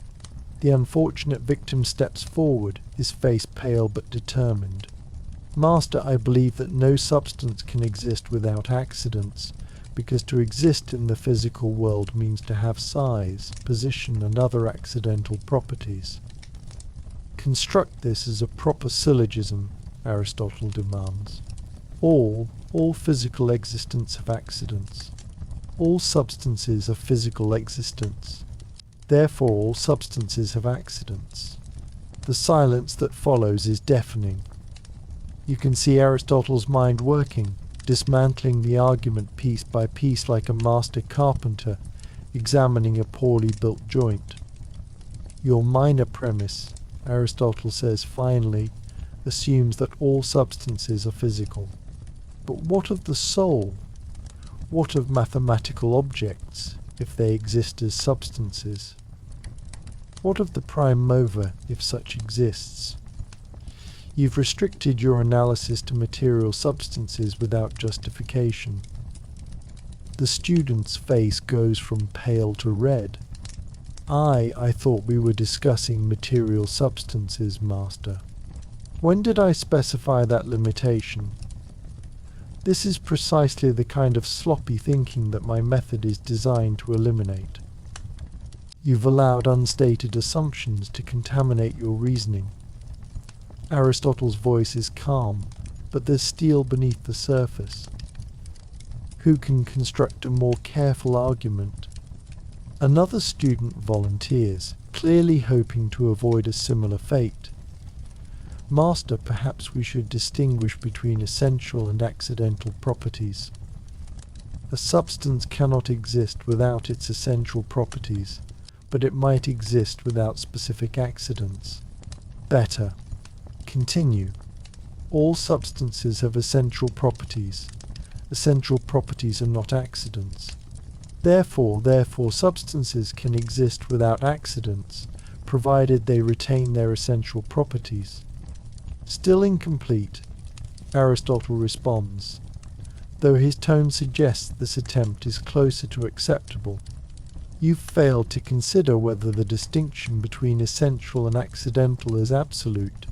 The unfortunate victim steps forward, his face pale but determined. Master, I believe that no substance can exist without accidents, because to exist in the physical world means to have size, position, and other accidental properties. Construct this as a proper syllogism, Aristotle demands. All physical existence have accidents. All substances are physical existence. Therefore all substances have accidents. The silence that follows is deafening. You can see Aristotle's mind working, dismantling the argument piece by piece like a master carpenter examining a poorly built joint. Your minor premise, Aristotle says finally, assumes that all substances are physical. But what of the soul? What of mathematical objects, if they exist as substances? What of the prime mover, if such exists? You've restricted your analysis to material substances without justification. The student's face goes from pale to red. I thought we were discussing material substances, Master. When did I specify that limitation? This is precisely the kind of sloppy thinking that my method is designed to eliminate. You've allowed unstated assumptions to contaminate your reasoning. Aristotle's voice is calm, but there's steel beneath the surface. Who can construct a more careful argument? Another student volunteers, clearly hoping to avoid a similar fate. Master, perhaps we should distinguish between essential and accidental properties. A substance cannot exist without its essential properties, but it might exist without specific accidents. Better. Continue. All substances have essential properties. Essential properties are not accidents. Therefore, substances can exist without accidents, provided they retain their essential properties. Still incomplete, Aristotle responds, though his tone suggests this attempt is closer to acceptable. You've failed to consider whether the distinction between essential and accidental is absolute,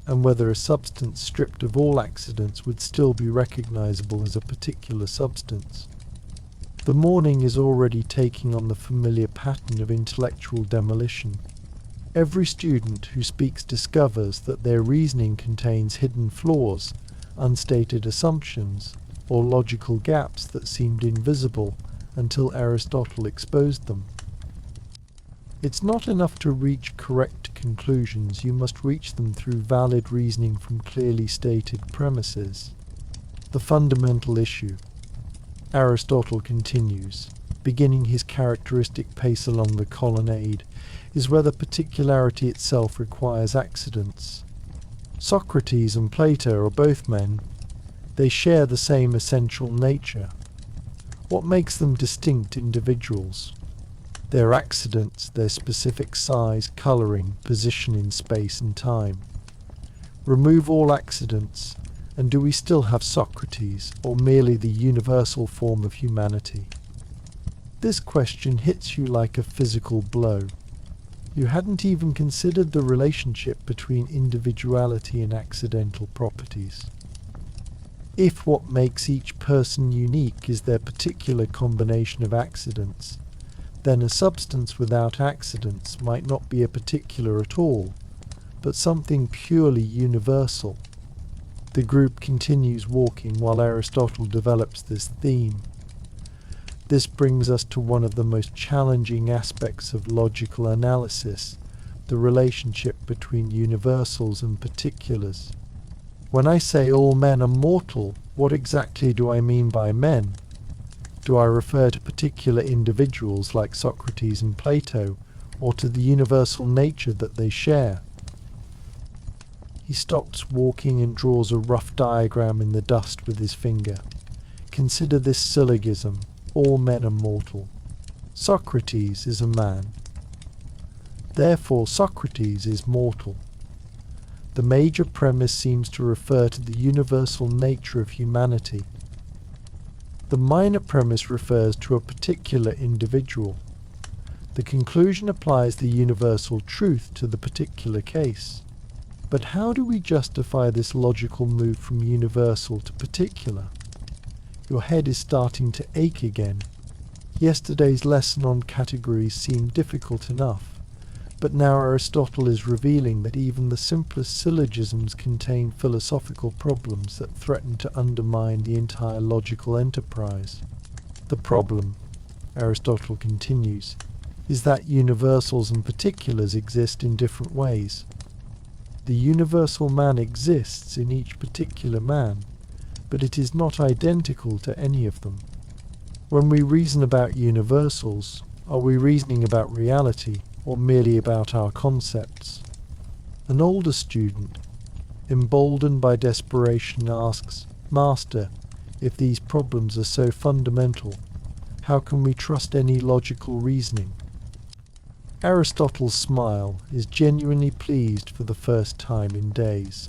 and whether a substance stripped of all accidents would still be recognizable as a particular substance. The morning is already taking on the familiar pattern of intellectual demolition. Every student who speaks discovers that their reasoning contains hidden flaws, unstated assumptions, or logical gaps that seemed invisible until Aristotle exposed them. It's not enough to reach correct conclusions, you must reach them through valid reasoning from clearly stated premises. The fundamental issue, Aristotle continues, beginning his characteristic pace along the colonnade, is whether particularity itself requires accidents. Socrates and Plato are both men. They share the same essential nature. What makes them distinct individuals? Their accidents, their specific size, colouring, position in space and time. Remove all accidents, and do we still have Socrates, or merely the universal form of humanity? This question hits you like a physical blow. You hadn't even considered the relationship between individuality and accidental properties. If what makes each person unique is their particular combination of accidents, then a substance without accidents might not be a particular at all, but something purely universal. The group continues walking while Aristotle develops this theme. This brings us to one of the most challenging aspects of logical analysis, the relationship between universals and particulars. When I say all men are mortal, what exactly do I mean by men? Do I refer to particular individuals like Socrates and Plato, or to the universal nature that they share? He stops walking and draws a rough diagram in the dust with his finger. Consider this syllogism: all men are mortal. Socrates is a man. Therefore Socrates is mortal. The major premise seems to refer to the universal nature of humanity. The minor premise refers to a particular individual. The conclusion applies the universal truth to the particular case. But how do we justify this logical move from universal to particular? Your head is starting to ache again. Yesterday's lesson on categories seemed difficult enough, but now Aristotle is revealing that even the simplest syllogisms contain philosophical problems that threaten to undermine the entire logical enterprise. The problem, Aristotle continues, is that universals and particulars exist in different ways. The universal man exists in each particular man, but it is not identical to any of them. When we reason about universals, are we reasoning about reality or merely about our concepts? An older student, emboldened by desperation, asks, "Master, if these problems are so fundamental, how can we trust any logical reasoning?" Aristotle's smile is genuinely pleased for the first time in days.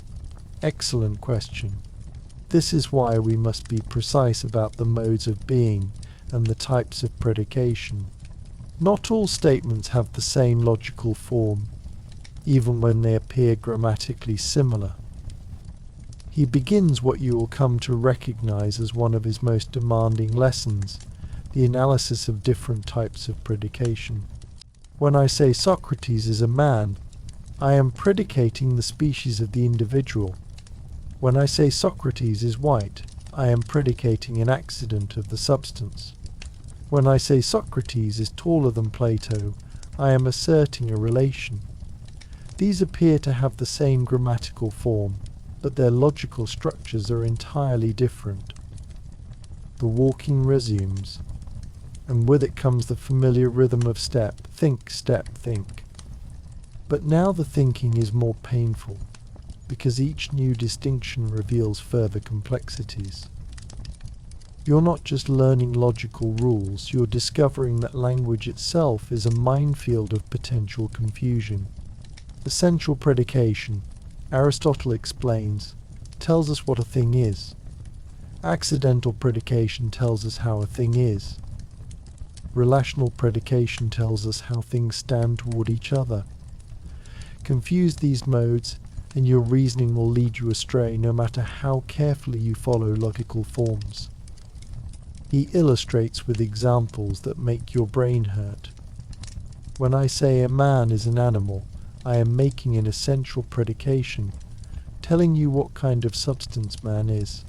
Excellent question. This is why we must be precise about the modes of being and the types of predication. Not all statements have the same logical form, even when they appear grammatically similar. He begins what you will come to recognize as one of his most demanding lessons, the analysis of different types of predication. When I say Socrates is a man, I am predicating the species of the individual. When I say Socrates is white, I am predicating an accident of the substance. When I say Socrates is taller than Plato, I am asserting a relation. These appear to have the same grammatical form, but their logical structures are entirely different. The walking resumes, and with it comes the familiar rhythm of step, think, step, think. But now the thinking is more painful, because each new distinction reveals further complexities. You're not just learning logical rules, you're discovering that language itself is a minefield of potential confusion. Essential predication, Aristotle explains, tells us what a thing is. Accidental predication tells us how a thing is. Relational predication tells us how things stand toward each other. Confuse these modes, and your reasoning will lead you astray no matter how carefully you follow logical forms. He illustrates with examples that make your brain hurt. When I say a man is an animal, I am making an essential predication, telling you what kind of substance man is.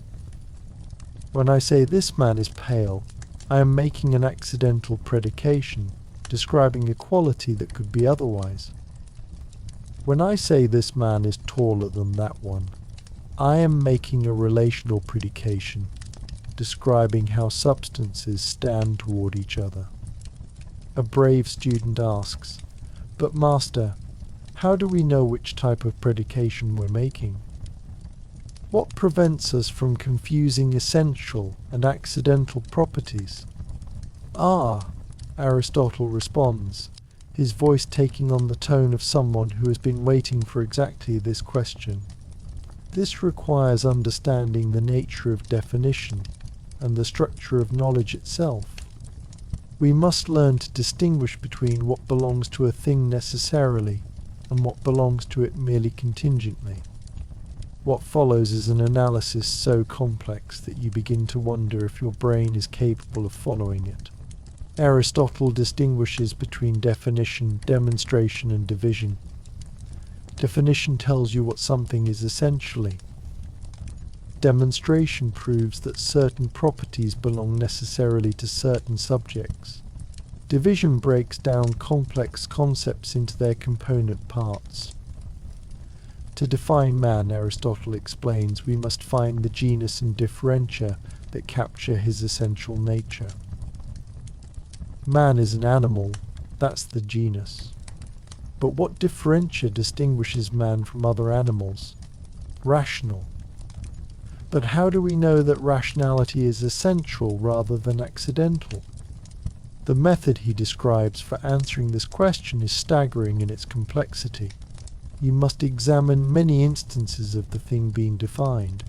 When I say this man is pale, I am making an accidental predication, describing a quality that could be otherwise. When I say this man is taller than that one, I am making a relational predication, describing how substances stand toward each other. A brave student asks, "But master, how do we know which type of predication we're making?" What prevents us from confusing essential and accidental properties? Aristotle responds, his voice taking on the tone of someone who has been waiting for exactly this question. This requires understanding the nature of definition and the structure of knowledge itself. We must learn to distinguish between what belongs to a thing necessarily and what belongs to it merely contingently. What follows is an analysis so complex that you begin to wonder if your brain is capable of following it. Aristotle distinguishes between definition, demonstration, and division. Definition tells you what something is essentially. Demonstration proves that certain properties belong necessarily to certain subjects. Division breaks down complex concepts into their component parts. To define man, Aristotle explains, we must find the genus and differentia that capture his essential nature. Man is an animal, that's the genus. But what differentia distinguishes man from other animals? Rational. But how do we know that rationality is essential rather than accidental? The method he describes for answering this question is staggering in its complexity. You must examine many instances of the thing being defined.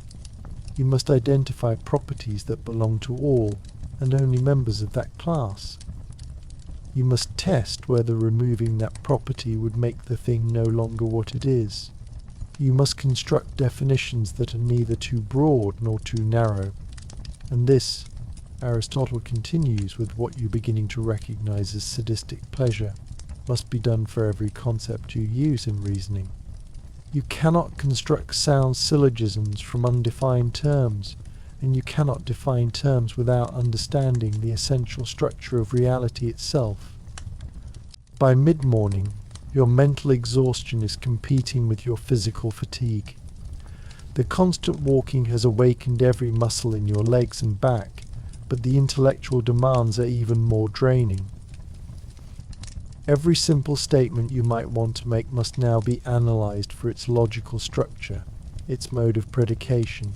You must identify properties that belong to all and only members of that class. You must test whether removing that property would make the thing no longer what it is. You must construct definitions that are neither too broad nor too narrow. And this, Aristotle continues with what you're beginning to recognize as sadistic pleasure, must be done for every concept you use in reasoning. You cannot construct sound syllogisms from undefined terms, and you cannot define terms without understanding the essential structure of reality itself. By mid-morning, your mental exhaustion is competing with your physical fatigue. The constant walking has awakened every muscle in your legs and back, but the intellectual demands are even more draining. Every simple statement you might want to make must now be analyzed for its logical structure, its mode of predication,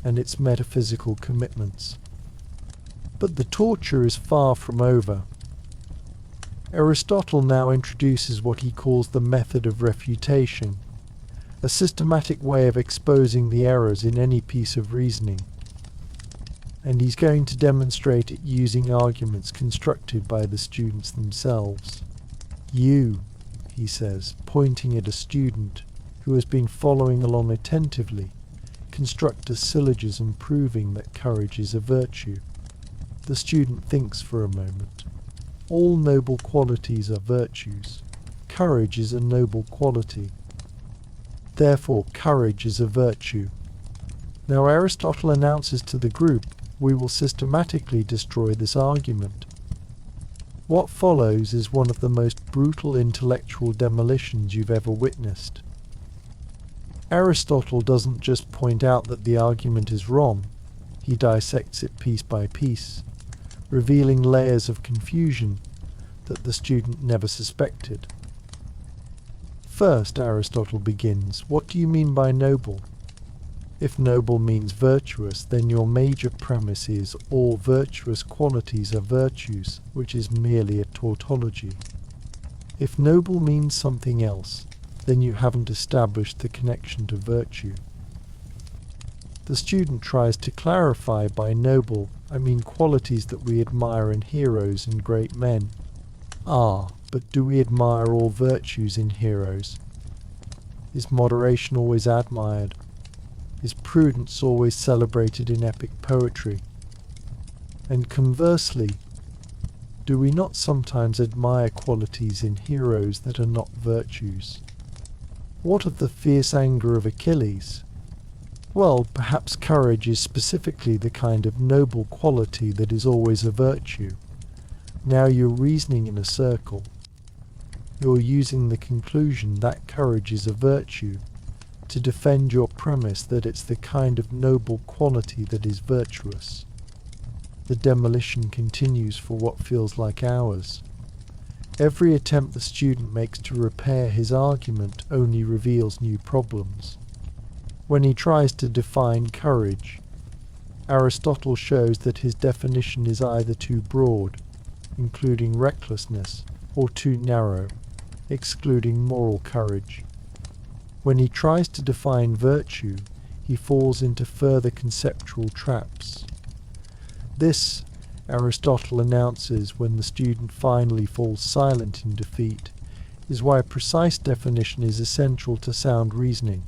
and its metaphysical commitments. But the torture is far from over. Aristotle now introduces what he calls the method of refutation, a systematic way of exposing the errors in any piece of reasoning. And he's going to demonstrate it using arguments constructed by the students themselves. You, he says, pointing at a student who has been following along attentively, construct a syllogism proving that courage is a virtue. The student thinks for a moment. All noble qualities are virtues. Courage is a noble quality. Therefore, courage is a virtue. Now Aristotle announces to the group, we will systematically destroy this argument. What follows is one of the most brutal intellectual demolitions you've ever witnessed. Aristotle doesn't just point out that the argument is wrong, he dissects it piece by piece, revealing layers of confusion that the student never suspected. First, Aristotle begins, what do you mean by noble? If noble means virtuous, then your major premise is all virtuous qualities are virtues, which is merely a tautology. If noble means something else, then you haven't established the connection to virtue. The student tries to clarify by noble, I mean qualities that we admire in heroes and great men. But do we admire all virtues in heroes? Is moderation always admired? Is prudence always celebrated in epic poetry? And conversely, do we not sometimes admire qualities in heroes that are not virtues? What of the fierce anger of Achilles? Well, perhaps courage is specifically the kind of noble quality that is always a virtue. Now you're reasoning in a circle. You're using the conclusion that courage is a virtue to defend your premise that it's the kind of noble quality that is virtuous. The demolition continues for what feels like hours. Every attempt the student makes to repair his argument only reveals new problems. When he tries to define courage, Aristotle shows that his definition is either too broad, including recklessness, or too narrow, excluding moral courage. When he tries to define virtue, he falls into further conceptual traps. This, Aristotle announces when the student finally falls silent in defeat, is why a precise definition is essential to sound reasoning.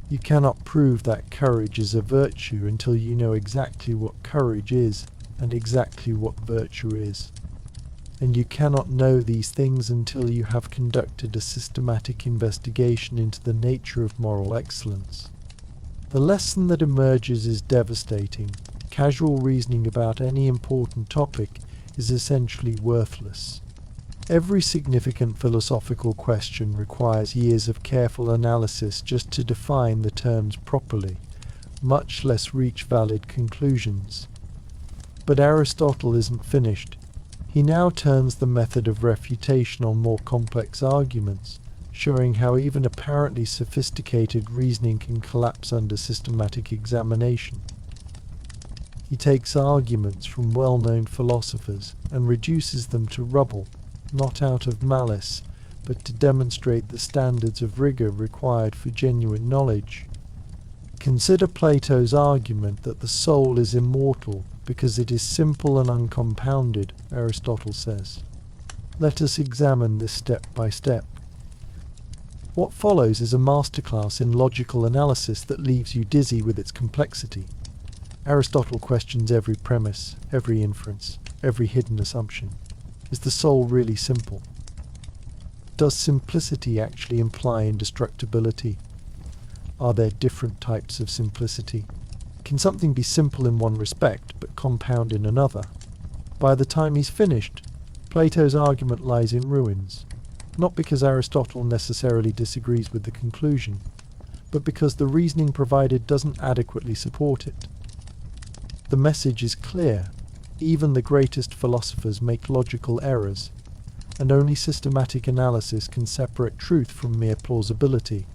You cannot prove that courage is a virtue until you know exactly what courage is and exactly what virtue is. And you cannot know these things until you have conducted a systematic investigation into the nature of moral excellence. The lesson that emerges is devastating. Casual reasoning about any important topic is essentially worthless. Every significant philosophical question requires years of careful analysis just to define the terms properly, much less reach valid conclusions. But Aristotle isn't finished. He now turns the method of refutation on more complex arguments, showing how even apparently sophisticated reasoning can collapse under systematic examination. He takes arguments from well-known philosophers and reduces them to rubble, not out of malice, but to demonstrate the standards of rigor required for genuine knowledge. Consider Plato's argument that the soul is immortal because it is simple and uncompounded, Aristotle says. Let us examine this step by step. What follows is a masterclass in logical analysis that leaves you dizzy with its complexity. Aristotle questions every premise, every inference, every hidden assumption. Is the soul really simple? Does simplicity actually imply indestructibility? Are there different types of simplicity? Can something be simple in one respect but compound in another? By the time he's finished, Plato's argument lies in ruins, not because Aristotle necessarily disagrees with the conclusion, but because the reasoning provided doesn't adequately support it. The message is clear. Even the greatest philosophers make logical errors, and only systematic analysis can separate truth from mere plausibility.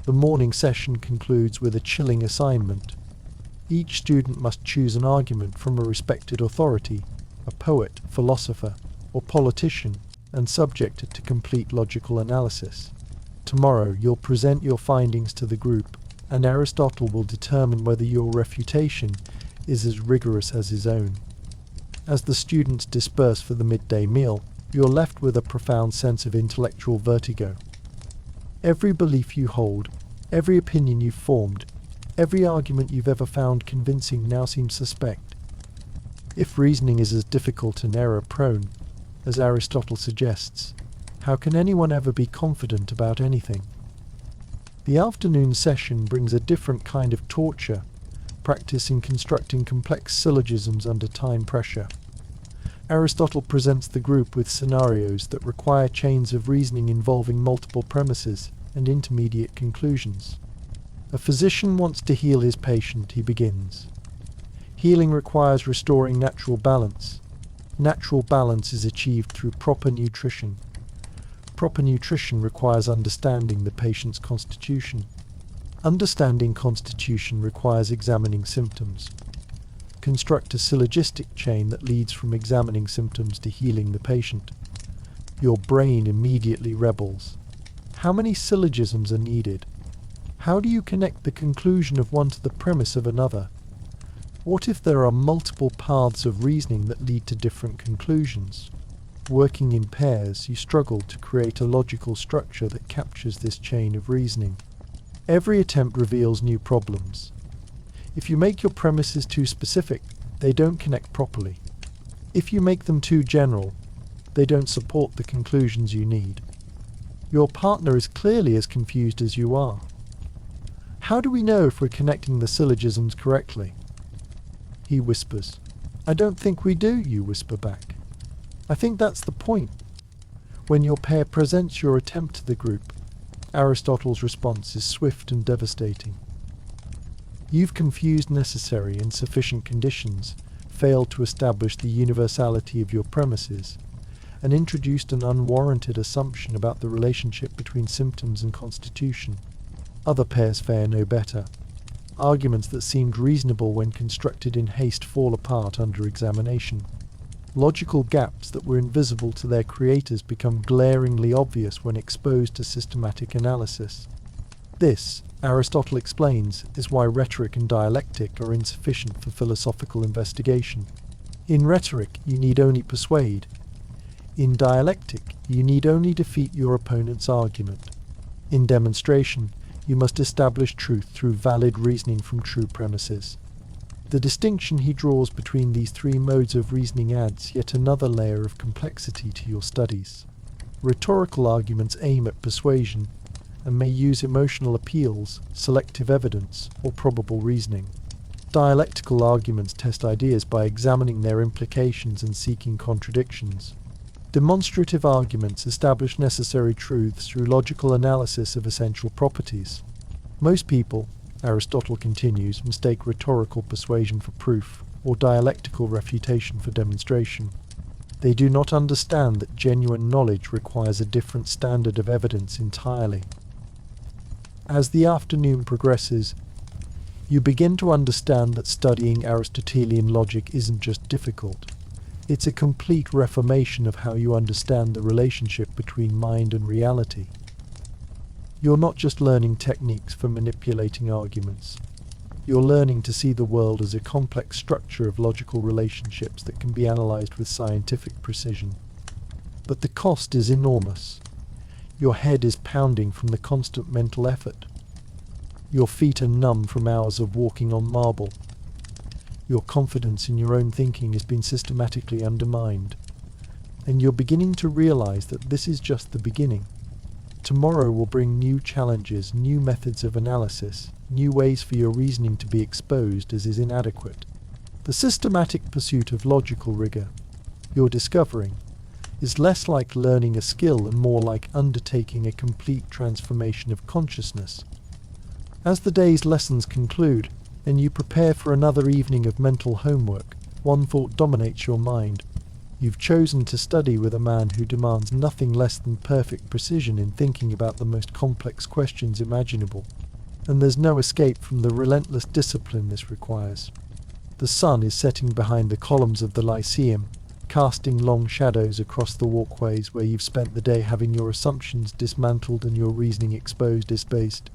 The morning session concludes with a chilling assignment. Each student must choose an argument from a respected authority, a poet, philosopher, or politician, and subject it to complete logical analysis. Tomorrow you'll present your findings to the group, and Aristotle will determine whether your refutation is as rigorous as his own. As the students disperse for the midday meal, you're left with a profound sense of intellectual vertigo. Every belief you hold, every opinion you've formed, every argument you've ever found convincing now seems suspect. If reasoning is as difficult and error-prone as Aristotle suggests, how can anyone ever be confident about anything? The afternoon session brings a different kind of torture, practice in constructing complex syllogisms under time pressure. Aristotle presents the group with scenarios that require chains of reasoning involving multiple premises and intermediate conclusions. A physician wants to heal his patient, he begins. Healing requires restoring natural balance. Natural balance is achieved through proper nutrition. Proper nutrition requires understanding the patient's constitution. Understanding constitution requires examining symptoms. Construct a syllogistic chain that leads from examining symptoms to healing the patient. Your brain immediately rebels. How many syllogisms are needed? How do you connect the conclusion of one to the premise of another? What if there are multiple paths of reasoning that lead to different conclusions? Working in pairs, you struggle to create a logical structure that captures this chain of reasoning. Every attempt reveals new problems. If you make your premises too specific, they don't connect properly. If you make them too general, they don't support the conclusions you need. Your partner is clearly as confused as you are. How do we know if we're connecting the syllogisms correctly? He whispers. I don't think we do, you whisper back. I think that's the point. When your pair presents your attempt to the group, Aristotle's response is swift and devastating. You've confused necessary and sufficient conditions, failed to establish the universality of your premises, and introduced an unwarranted assumption about the relationship between symptoms and constitution. Other pairs fare no better. Arguments that seemed reasonable when constructed in haste fall apart under examination. Logical gaps that were invisible to their creators become glaringly obvious when exposed to systematic analysis. This, Aristotle explains, is why rhetoric and dialectic are insufficient for philosophical investigation. In rhetoric, you need only persuade. In dialectic, you need only defeat your opponent's argument. In demonstration, you must establish truth through valid reasoning from true premises. The distinction he draws between these three modes of reasoning adds yet another layer of complexity to your studies. Rhetorical arguments aim at persuasion and may use emotional appeals, selective evidence, or probable reasoning. Dialectical arguments test ideas by examining their implications and seeking contradictions. Demonstrative arguments establish necessary truths through logical analysis of essential properties. Most people, Aristotle continues, mistake rhetorical persuasion for proof, or dialectical refutation for demonstration. They do not understand that genuine knowledge requires a different standard of evidence entirely. As the afternoon progresses, you begin to understand that studying Aristotelian logic isn't just difficult. It's a complete reformation of how you understand the relationship between mind and reality. You're not just learning techniques for manipulating arguments. You're learning to see the world as a complex structure of logical relationships that can be analyzed with scientific precision. But the cost is enormous. Your head is pounding from the constant mental effort. Your feet are numb from hours of walking on marble. Your confidence in your own thinking has been systematically undermined. And you're beginning to realize that this is just the beginning. Tomorrow will bring new challenges, new methods of analysis, new ways for your reasoning to be exposed as is inadequate. The systematic pursuit of logical rigor, you're discovering, is less like learning a skill and more like undertaking a complete transformation of consciousness. As the day's lessons conclude, and you prepare for another evening of mental homework, one thought dominates your mind. You've chosen to study with a man who demands nothing less than perfect precision in thinking about the most complex questions imaginable, and there's no escape from the relentless discipline this requires. The sun is setting behind the columns of the Lyceum, casting long shadows across the walkways where you've spent the day having your assumptions dismantled and your reasoning exposed as based.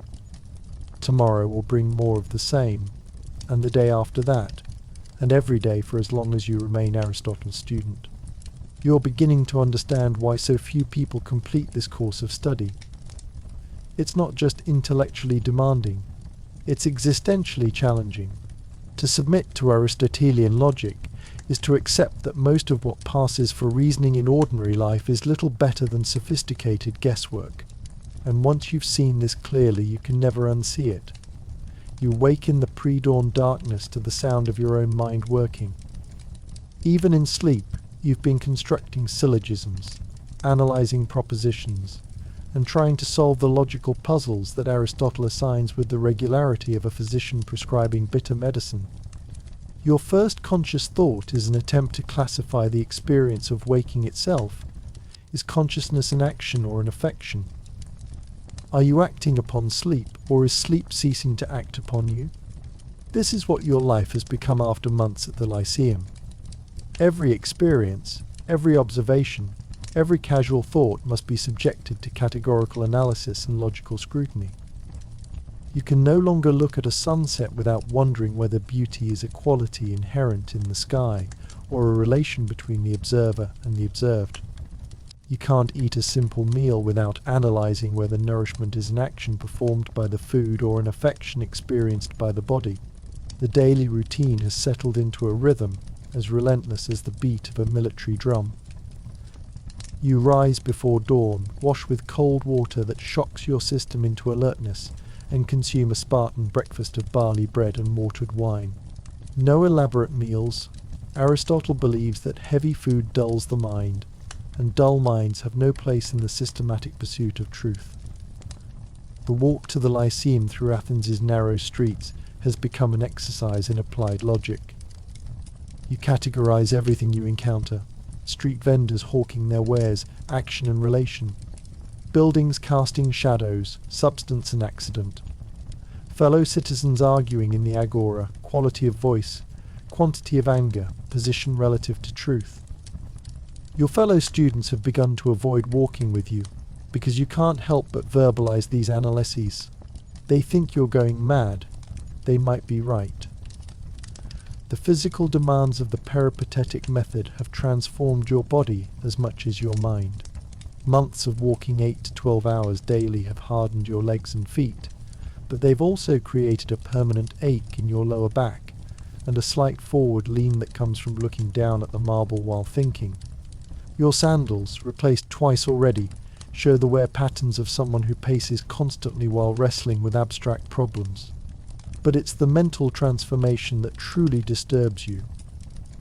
Tomorrow will bring more of the same, and the day after that, and every day for as long as you remain Aristotle's student. You're beginning to understand why so few people complete this course of study. It's not just intellectually demanding, it's existentially challenging. To submit to Aristotelian logic is to accept that most of what passes for reasoning in ordinary life is little better than sophisticated guesswork. And once you've seen this clearly, you can never unsee it. You wake in the pre-dawn darkness to the sound of your own mind working. Even in sleep, you've been constructing syllogisms, analyzing propositions, and trying to solve the logical puzzles that Aristotle assigns with the regularity of a physician prescribing bitter medicine. Your first conscious thought is an attempt to classify the experience of waking itself. Is consciousness an action or an affection? Are you acting upon sleep, or is sleep ceasing to act upon you? This is what your life has become after months at the Lyceum. Every experience, every observation, every casual thought must be subjected to categorical analysis and logical scrutiny. You can no longer look at a sunset without wondering whether beauty is a quality inherent in the sky, or a relation between the observer and the observed. You can't eat a simple meal without analyzing whether nourishment is an action performed by the food or an affection experienced by the body. The daily routine has settled into a rhythm as relentless as the beat of a military drum. You rise before dawn, wash with cold water that shocks your system into alertness, and consume a Spartan breakfast of barley bread and watered wine. No elaborate meals. Aristotle believes that heavy food dulls the mind, and dull minds have no place in the systematic pursuit of truth. The walk to the Lyceum through Athens' narrow streets has become an exercise in applied logic. You categorize everything you encounter: street vendors hawking their wares, action and relation; buildings casting shadows, substance and accident; Fellow citizens arguing in the agora, quality of voice, quantity of anger, position relative to truth. Your fellow students have begun to avoid walking with you because you can't help but verbalize these analyses. They think you're going mad. They might be right. The physical demands of the peripatetic method have transformed your body as much as your mind. Months of walking 8 to 12 hours daily have hardened your legs and feet, but they've also created a permanent ache in your lower back and a slight forward lean that comes from looking down at the marble while thinking. Your sandals, replaced twice already, show the wear patterns of someone who paces constantly while wrestling with abstract problems. But it's the mental transformation that truly disturbs you.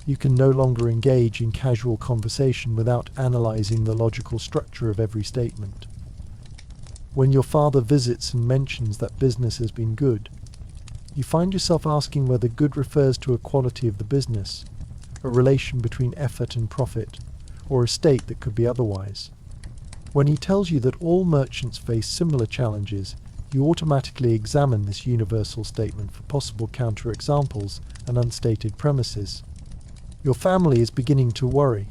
You can no longer engage in casual conversation without analyzing the logical structure of every statement. When your father visits and mentions that business has been good, you find yourself asking whether good refers to a quality of the business, a relation between effort and profit, or a state that could be otherwise. When he tells you that all merchants face similar challenges, you automatically examine this universal statement for possible counterexamples and unstated premises. Your family is beginning to worry.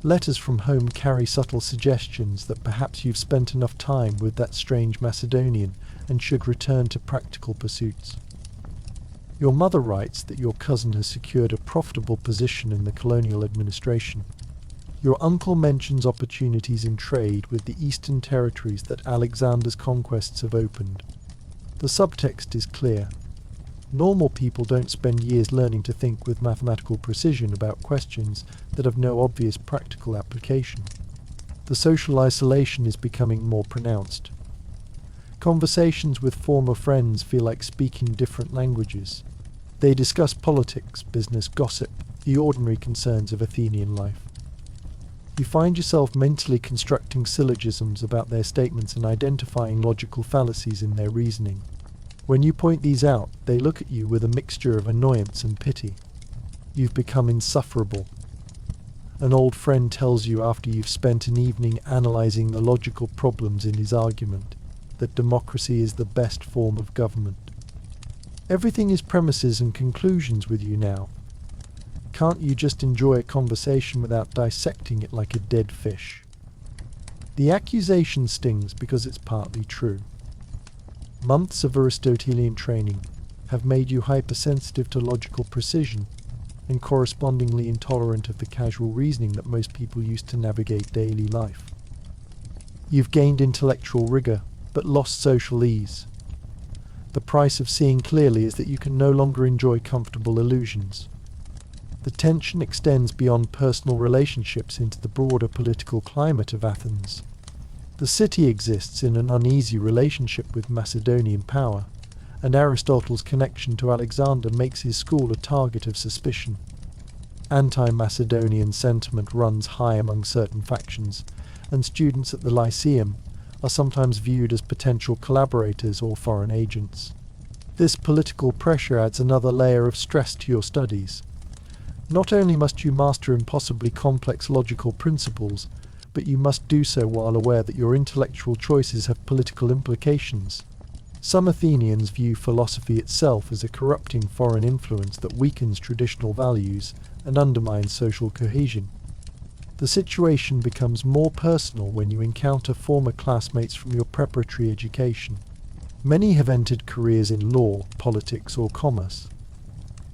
Letters from home carry subtle suggestions that perhaps you've spent enough time with that strange Macedonian and should return to practical pursuits. Your mother writes that your cousin has secured a profitable position in the colonial administration. Your uncle mentions opportunities in trade with the eastern territories that Alexander's conquests have opened. The subtext is clear. Normal people don't spend years learning to think with mathematical precision about questions that have no obvious practical application. The social isolation is becoming more pronounced. Conversations with former friends feel like speaking different languages. They discuss politics, business, gossip, the ordinary concerns of Athenian life. You find yourself mentally constructing syllogisms about their statements and identifying logical fallacies in their reasoning. When you point these out, they look at you with a mixture of annoyance and pity. You've become insufferable. An old friend tells you after you've spent an evening analyzing the logical problems in his argument that democracy is the best form of government. Everything is premises and conclusions with you now. Can't you just enjoy a conversation without dissecting it like a dead fish? The accusation stings because it's partly true. Months of Aristotelian training have made you hypersensitive to logical precision and correspondingly intolerant of the casual reasoning that most people use to navigate daily life. You've gained intellectual rigor, but lost social ease. The price of seeing clearly is that you can no longer enjoy comfortable illusions. The tension extends beyond personal relationships into the broader political climate of Athens. The city exists in an uneasy relationship with Macedonian power, and Aristotle's connection to Alexander makes his school a target of suspicion. Anti-Macedonian sentiment runs high among certain factions, and students at the Lyceum are sometimes viewed as potential collaborators or foreign agents. This political pressure adds another layer of stress to your studies. Not only must you master impossibly complex logical principles, but you must do so while aware that your intellectual choices have political implications. Some Athenians view philosophy itself as a corrupting foreign influence that weakens traditional values and undermines social cohesion. The situation becomes more personal when you encounter former classmates from your preparatory education. Many have entered careers in law, politics, or commerce.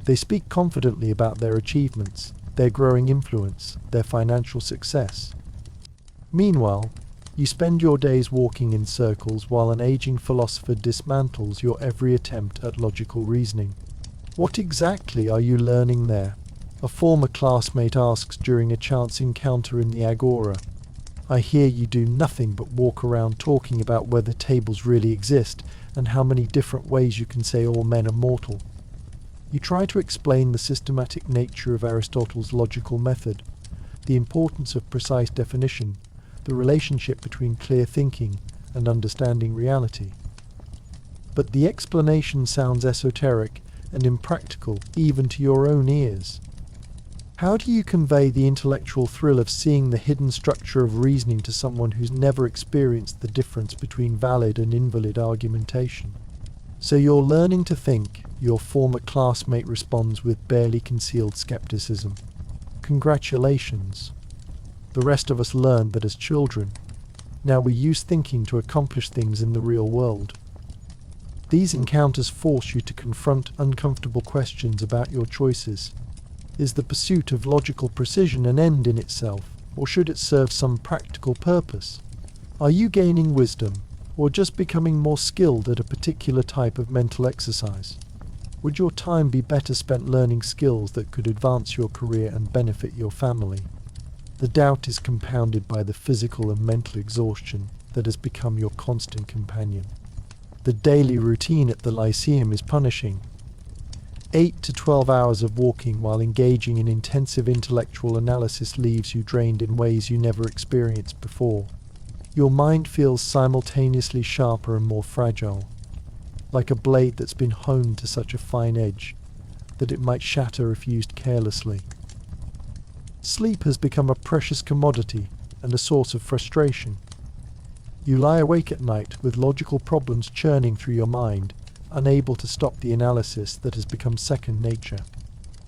They speak confidently about their achievements, their growing influence, their financial success. Meanwhile, you spend your days walking in circles while an aging philosopher dismantles your every attempt at logical reasoning. What exactly are you learning there? A former classmate asks during a chance encounter in the agora. I hear you do nothing but walk around talking about whether tables really exist and how many different ways you can say all men are mortal. You try to explain the systematic nature of Aristotle's logical method, the importance of precise definition, the relationship between clear thinking and understanding reality. But the explanation sounds esoteric and impractical even to your own ears. How do you convey the intellectual thrill of seeing the hidden structure of reasoning to someone who's never experienced the difference between valid and invalid argumentation? So you're learning to think, your former classmate responds with barely concealed skepticism. Congratulations. The rest of us learned that as children. Now we use thinking to accomplish things in the real world. These encounters force you to confront uncomfortable questions about your choices. Is the pursuit of logical precision an end in itself, or should it serve some practical purpose? Are you gaining wisdom, or just becoming more skilled at a particular type of mental exercise? Would your time be better spent learning skills that could advance your career and benefit your family? The doubt is compounded by the physical and mental exhaustion that has become your constant companion. The daily routine at the Lyceum is punishing. 8 to 12 hours of walking while engaging in intensive intellectual analysis leaves you drained in ways you never experienced before. Your mind feels simultaneously sharper and more fragile, like a blade that's been honed to such a fine edge that it might shatter if used carelessly. Sleep has become a precious commodity and a source of frustration. You lie awake at night with logical problems churning through your mind, unable to stop the analysis that has become second nature.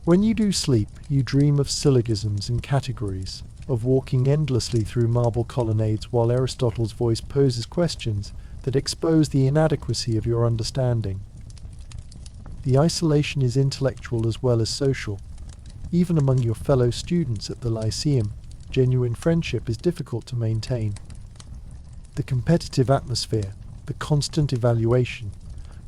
When you do sleep, you dream of syllogisms and categories, of walking endlessly through marble colonnades while Aristotle's voice poses questions that expose the inadequacy of your understanding. The isolation is intellectual as well as social. Even among your fellow students at the Lyceum, genuine friendship is difficult to maintain. The competitive atmosphere, the constant evaluation,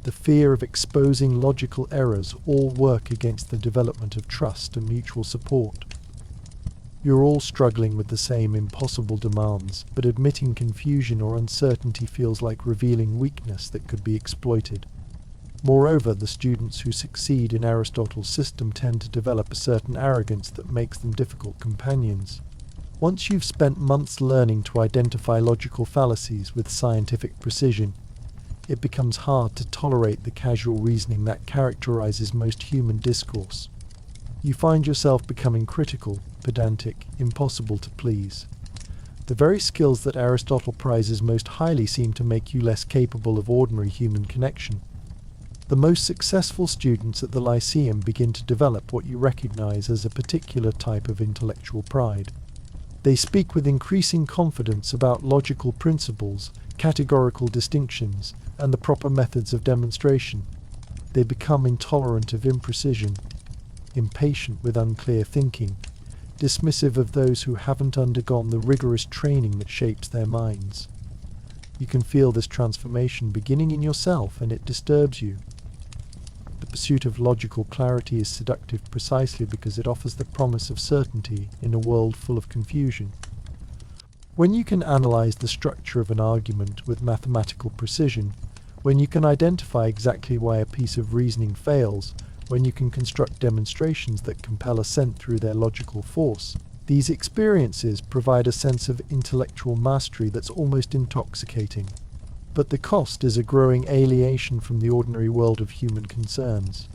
the fear of exposing logical errors all work against the development of trust and mutual support. You're all struggling with the same impossible demands, but admitting confusion or uncertainty feels like revealing weakness that could be exploited. Moreover, the students who succeed in Aristotle's system tend to develop a certain arrogance that makes them difficult companions. Once you've spent months learning to identify logical fallacies with scientific precision, it becomes hard to tolerate the casual reasoning that characterizes most human discourse. You find yourself becoming critical, pedantic, impossible to please. The very skills that Aristotle prizes most highly seem to make you less capable of ordinary human connection. The most successful students at the Lyceum begin to develop what you recognize as a particular type of intellectual pride. They speak with increasing confidence about logical principles, categorical distinctions, and the proper methods of demonstration. They become intolerant of imprecision, impatient with unclear thinking, dismissive of those who haven't undergone the rigorous training that shapes their minds. You can feel this transformation beginning in yourself, and it disturbs you. The pursuit of logical clarity is seductive precisely because it offers the promise of certainty in a world full of confusion. When you can analyze the structure of an argument with mathematical precision, when you can identify exactly why a piece of reasoning fails, when you can construct demonstrations that compel assent through their logical force, these experiences provide a sense of intellectual mastery that's almost intoxicating. But the cost is a growing alienation from the ordinary world of human concerns.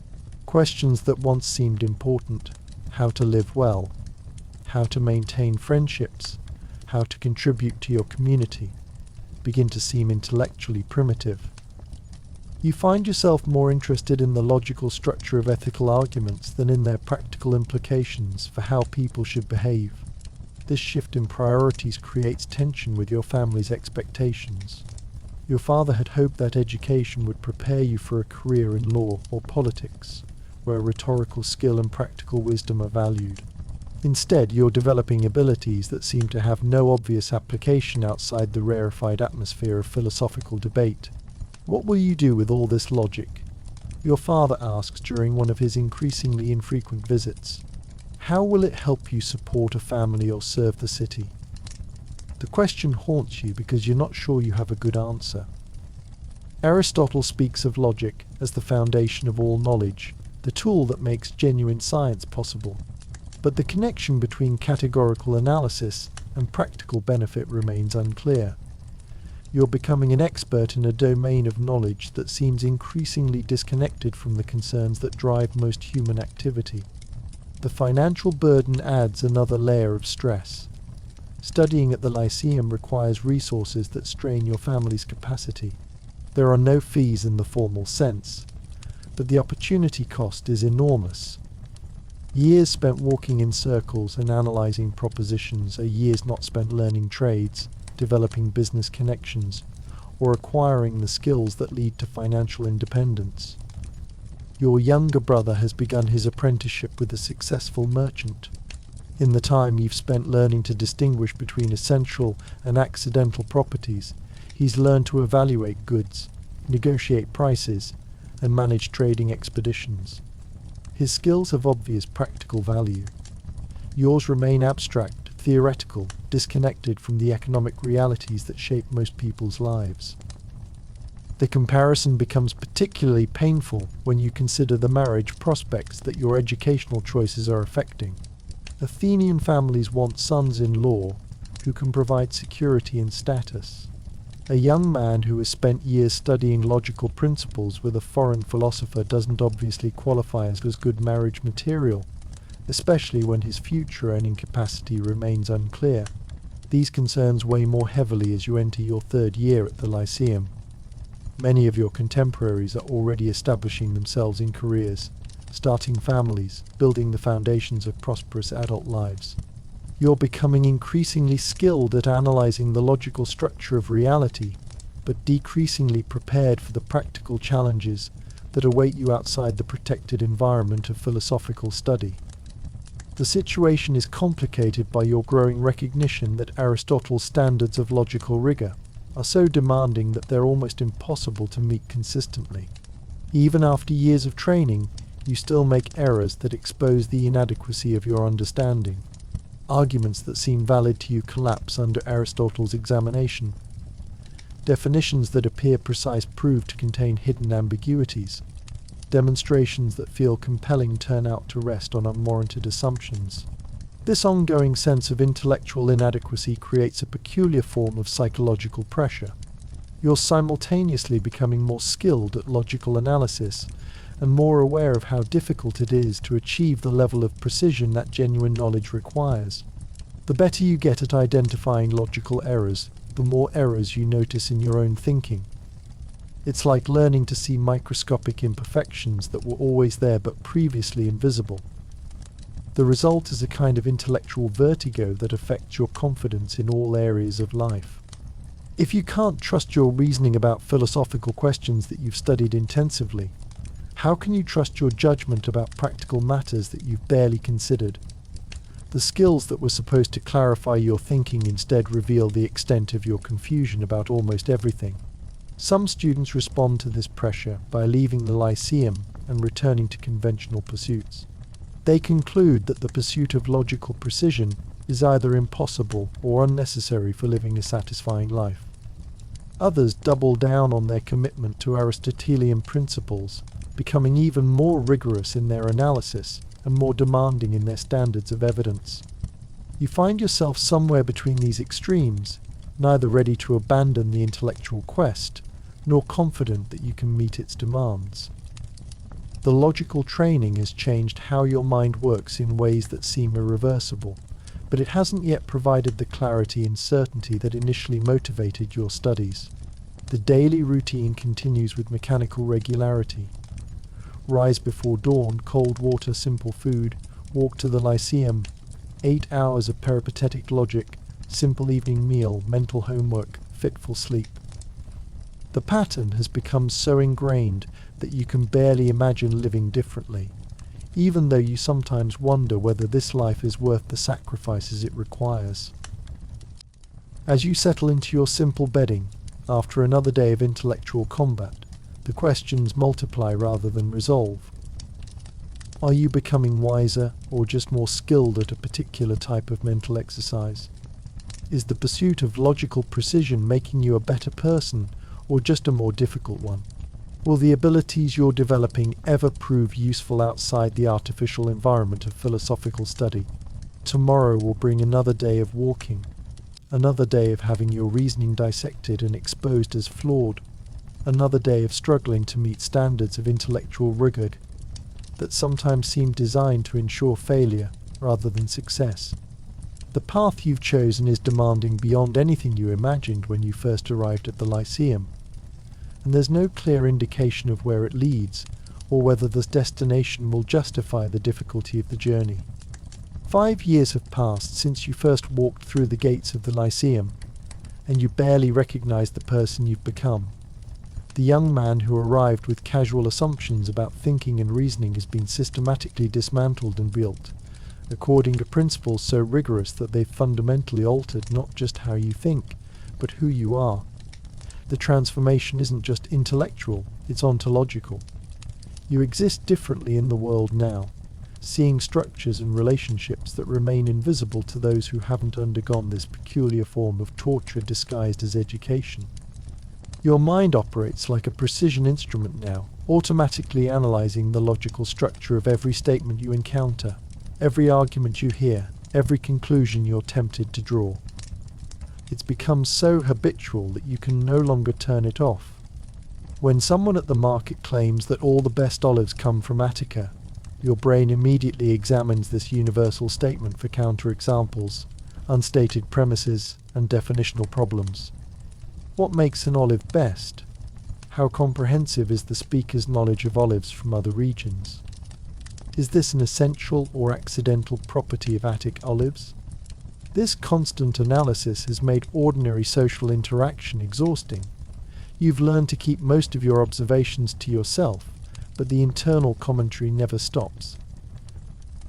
Questions that once seemed important, how to live well, how to maintain friendships, how to contribute to your community, begin to seem intellectually primitive. You find yourself more interested in the logical structure of ethical arguments than in their practical implications for how people should behave. This shift in priorities creates tension with your family's expectations. Your father had hoped that education would prepare you for a career in law or politics, where rhetorical skill and practical wisdom are valued. Instead, you're developing abilities that seem to have no obvious application outside the rarefied atmosphere of philosophical debate. What will you do with all this logic? Your father asks during one of his increasingly infrequent visits. How will it help you support a family or serve the city? The question haunts you because you're not sure you have a good answer. Aristotle speaks of logic as the foundation of all knowledge, the tool that makes genuine science possible. But the connection between categorical analysis and practical benefit remains unclear. You're becoming an expert in a domain of knowledge that seems increasingly disconnected from the concerns that drive most human activity. The financial burden adds another layer of stress. Studying at the Lyceum requires resources that strain your family's capacity. There are no fees in the formal sense, but the opportunity cost is enormous. Years spent walking in circles and analysing propositions are years not spent learning trades, developing business connections, or acquiring the skills that lead to financial independence. Your younger brother has begun his apprenticeship with a successful merchant. In the time you've spent learning to distinguish between essential and accidental properties, he's learned to evaluate goods, negotiate prices, and manage trading expeditions. His skills have obvious practical value. Yours remain abstract, theoretical, disconnected from the economic realities that shape most people's lives. The comparison becomes particularly painful when you consider the marriage prospects that your educational choices are affecting. Athenian families want sons-in-law who can provide security and status. A young man who has spent years studying logical principles with a foreign philosopher doesn't obviously qualify as good marriage material, especially when his future earning capacity remains unclear. These concerns weigh more heavily as you enter your third year at the Lyceum. Many of your contemporaries are already establishing themselves in careers, starting families, building the foundations of prosperous adult lives. You're becoming increasingly skilled at analysing the logical structure of reality, but decreasingly prepared for the practical challenges that await you outside the protected environment of philosophical study. The situation is complicated by your growing recognition that Aristotle's standards of logical rigour are so demanding that they're almost impossible to meet consistently. Even after years of training, you still make errors that expose the inadequacy of your understanding. Arguments that seem valid to you collapse under Aristotle's examination. Definitions that appear precise prove to contain hidden ambiguities. Demonstrations that feel compelling turn out to rest on unwarranted assumptions. This ongoing sense of intellectual inadequacy creates a peculiar form of psychological pressure. You're simultaneously becoming more skilled at logical analysis and more aware of how difficult it is to achieve the level of precision that genuine knowledge requires. The better you get at identifying logical errors, the more errors you notice in your own thinking. It's like learning to see microscopic imperfections that were always there but previously invisible. The result is a kind of intellectual vertigo that affects your confidence in all areas of life. If you can't trust your reasoning about philosophical questions that you've studied intensively, how can you trust your judgment about practical matters that you've barely considered? The skills that were supposed to clarify your thinking instead reveal the extent of your confusion about almost everything. Some students respond to this pressure by leaving the Lyceum and returning to conventional pursuits. They conclude that the pursuit of logical precision is either impossible or unnecessary for living a satisfying life. Others double down on their commitment to Aristotelian principles, becoming even more rigorous in their analysis and more demanding in their standards of evidence. You find yourself somewhere between these extremes, neither ready to abandon the intellectual quest, nor confident that you can meet its demands. The logical training has changed how your mind works in ways that seem irreversible, but it hasn't yet provided the clarity and certainty that initially motivated your studies. The daily routine continues with mechanical regularity. Rise before dawn, cold water, simple food, walk to the Lyceum, 8 hours of peripatetic logic, simple evening meal, mental homework, fitful sleep. The pattern has become so ingrained that you can barely imagine living differently, even though you sometimes wonder whether this life is worth the sacrifices it requires. As you settle into your simple bedding, after another day of intellectual combat, the questions multiply rather than resolve. Are you becoming wiser or just more skilled at a particular type of mental exercise? Is the pursuit of logical precision making you a better person or just a more difficult one? Will the abilities you're developing ever prove useful outside the artificial environment of philosophical study? Tomorrow will bring another day of walking, another day of having your reasoning dissected and exposed as flawed, another day of struggling to meet standards of intellectual rigor that sometimes seem designed to ensure failure rather than success. The path you've chosen is demanding beyond anything you imagined when you first arrived at the Lyceum. and there's no clear indication of where it leads, or whether this destination will justify the difficulty of the journey. 5 years have passed since you first walked through the gates of the Lyceum, and you barely recognize the person you've become. The young man who arrived with casual assumptions about thinking and reasoning has been systematically dismantled and built, according to principles so rigorous that they've fundamentally altered not just how you think, but who you are. The transformation isn't just intellectual, it's ontological. You exist differently in the world now, seeing structures and relationships that remain invisible to those who haven't undergone this peculiar form of torture disguised as education. Your mind operates like a precision instrument now, automatically analyzing the logical structure of every statement you encounter, every argument you hear, every conclusion you're tempted to draw. It's become so habitual that you can no longer turn it off. When someone at the market claims that all the best olives come from Attica, your brain immediately examines this universal statement for counterexamples, unstated premises, and definitional problems. What makes an olive best? How comprehensive is the speaker's knowledge of olives from other regions? Is this an essential or accidental property of Attic olives? This constant analysis has made ordinary social interaction exhausting. You've learned to keep most of your observations to yourself, but the internal commentary never stops.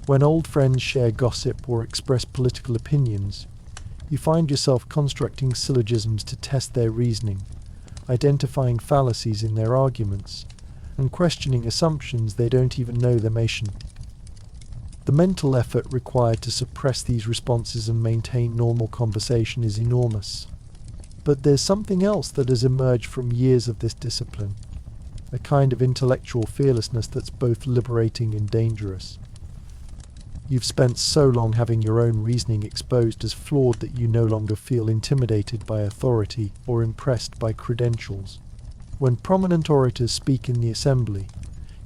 When old friends share gossip or express political opinions, you find yourself constructing syllogisms to test their reasoning, identifying fallacies in their arguments, and questioning assumptions they don't even know they're making. The mental effort required to suppress these responses and maintain normal conversation is enormous. But there's something else that has emerged from years of this discipline, a kind of intellectual fearlessness that's both liberating and dangerous. You've spent so long having your own reasoning exposed as flawed that you no longer feel intimidated by authority or impressed by credentials. When prominent orators speak in the assembly,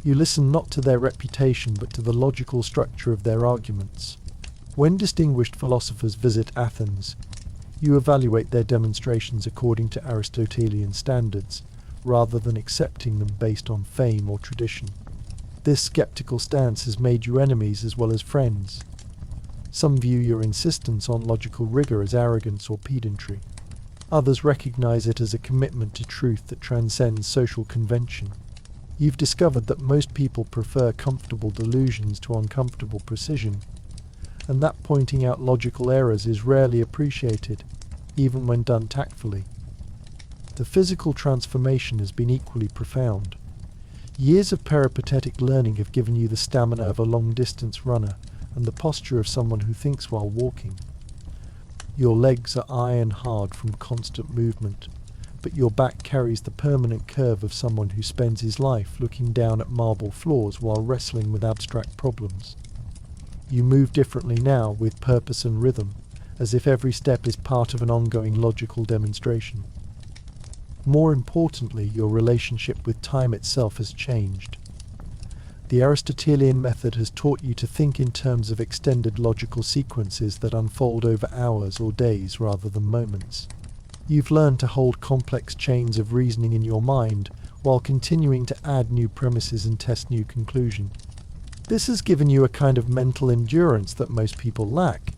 you listen not to their reputation but to the logical structure of their arguments. When distinguished philosophers visit Athens, you evaluate their demonstrations according to Aristotelian standards, rather than accepting them based on fame or tradition. This skeptical stance has made you enemies as well as friends. Some view your insistence on logical rigor as arrogance or pedantry. Others recognize it as a commitment to truth that transcends social convention. You've discovered that most people prefer comfortable delusions to uncomfortable precision, and that pointing out logical errors is rarely appreciated, even when done tactfully. The physical transformation has been equally profound. Years of peripatetic learning have given you the stamina of a long-distance runner and the posture of someone who thinks while walking. Your legs are iron hard from constant movement, but your back carries the permanent curve of someone who spends his life looking down at marble floors while wrestling with abstract problems. You move differently now, with purpose and rhythm, as if every step is part of an ongoing logical demonstration. More importantly, your relationship with time itself has changed. The Aristotelian method has taught you to think in terms of extended logical sequences that unfold over hours or days rather than moments. You've learned to hold complex chains of reasoning in your mind while continuing to add new premises and test new conclusions. This has given you a kind of mental endurance that most people lack,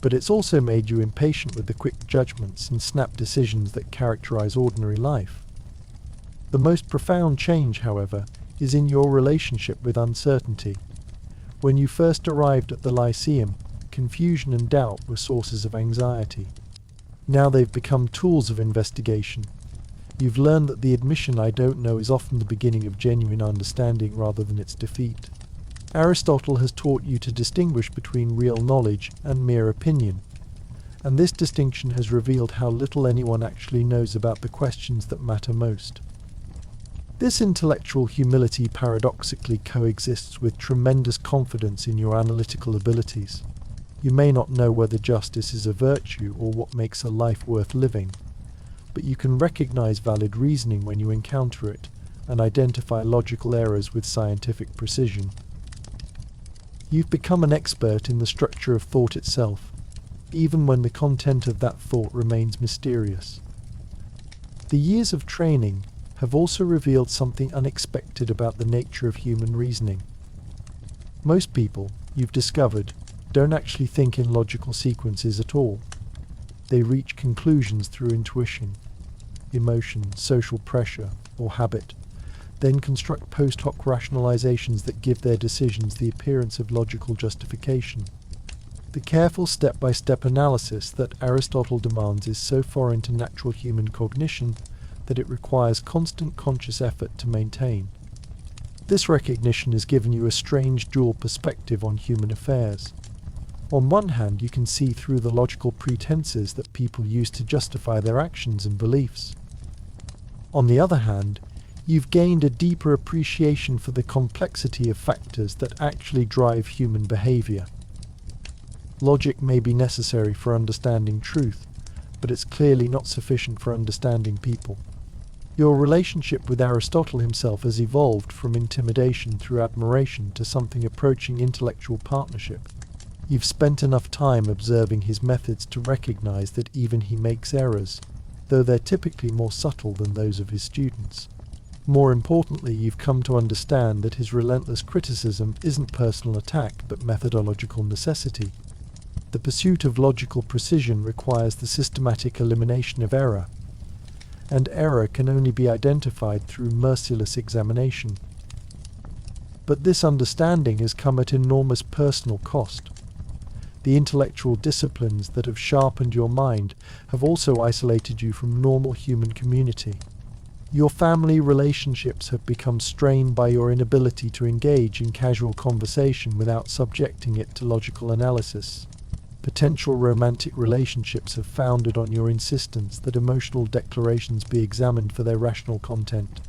but it's also made you impatient with the quick judgments and snap decisions that characterize ordinary life. The most profound change, however, is in your relationship with uncertainty. When you first arrived at the Lyceum, confusion and doubt were sources of anxiety. Now they've become tools of investigation. You've learned that the admission "I don't know" is often the beginning of genuine understanding rather than its defeat. Aristotle has taught you to distinguish between real knowledge and mere opinion, and this distinction has revealed how little anyone actually knows about the questions that matter most. This intellectual humility paradoxically coexists with tremendous confidence in your analytical abilities. You may not know whether justice is a virtue or what makes a life worth living, but you can recognize valid reasoning when you encounter it and identify logical errors with scientific precision. You've become an expert in the structure of thought itself, even when the content of that thought remains mysterious. The years of training have also revealed something unexpected about the nature of human reasoning. Most people, you've discovered, don't actually think in logical sequences at all. They reach conclusions through intuition, emotion, social pressure, or habit, then construct post hoc rationalizations that give their decisions the appearance of logical justification. The careful step-by-step analysis that Aristotle demands is so foreign to natural human cognition that it requires constant conscious effort to maintain. This recognition has given you a strange dual perspective on human affairs. On one hand, you can see through the logical pretenses that people use to justify their actions and beliefs. On the other hand, you've gained a deeper appreciation for the complexity of factors that actually drive human behavior. Logic may be necessary for understanding truth, but it's clearly not sufficient for understanding people. Your relationship with Aristotle himself has evolved from intimidation through admiration to something approaching intellectual partnership. You've spent enough time observing his methods to recognize that even he makes errors, though they're typically more subtle than those of his students. More importantly, you've come to understand that his relentless criticism isn't personal attack but methodological necessity. The pursuit of logical precision requires the systematic elimination of error, and error can only be identified through merciless examination. But this understanding has come at enormous personal cost. The intellectual disciplines that have sharpened your mind have also isolated you from normal human community. Your family relationships have become strained by your inability to engage in casual conversation without subjecting it to logical analysis. Potential romantic relationships have founded on your insistence that emotional declarations be examined for their rational content.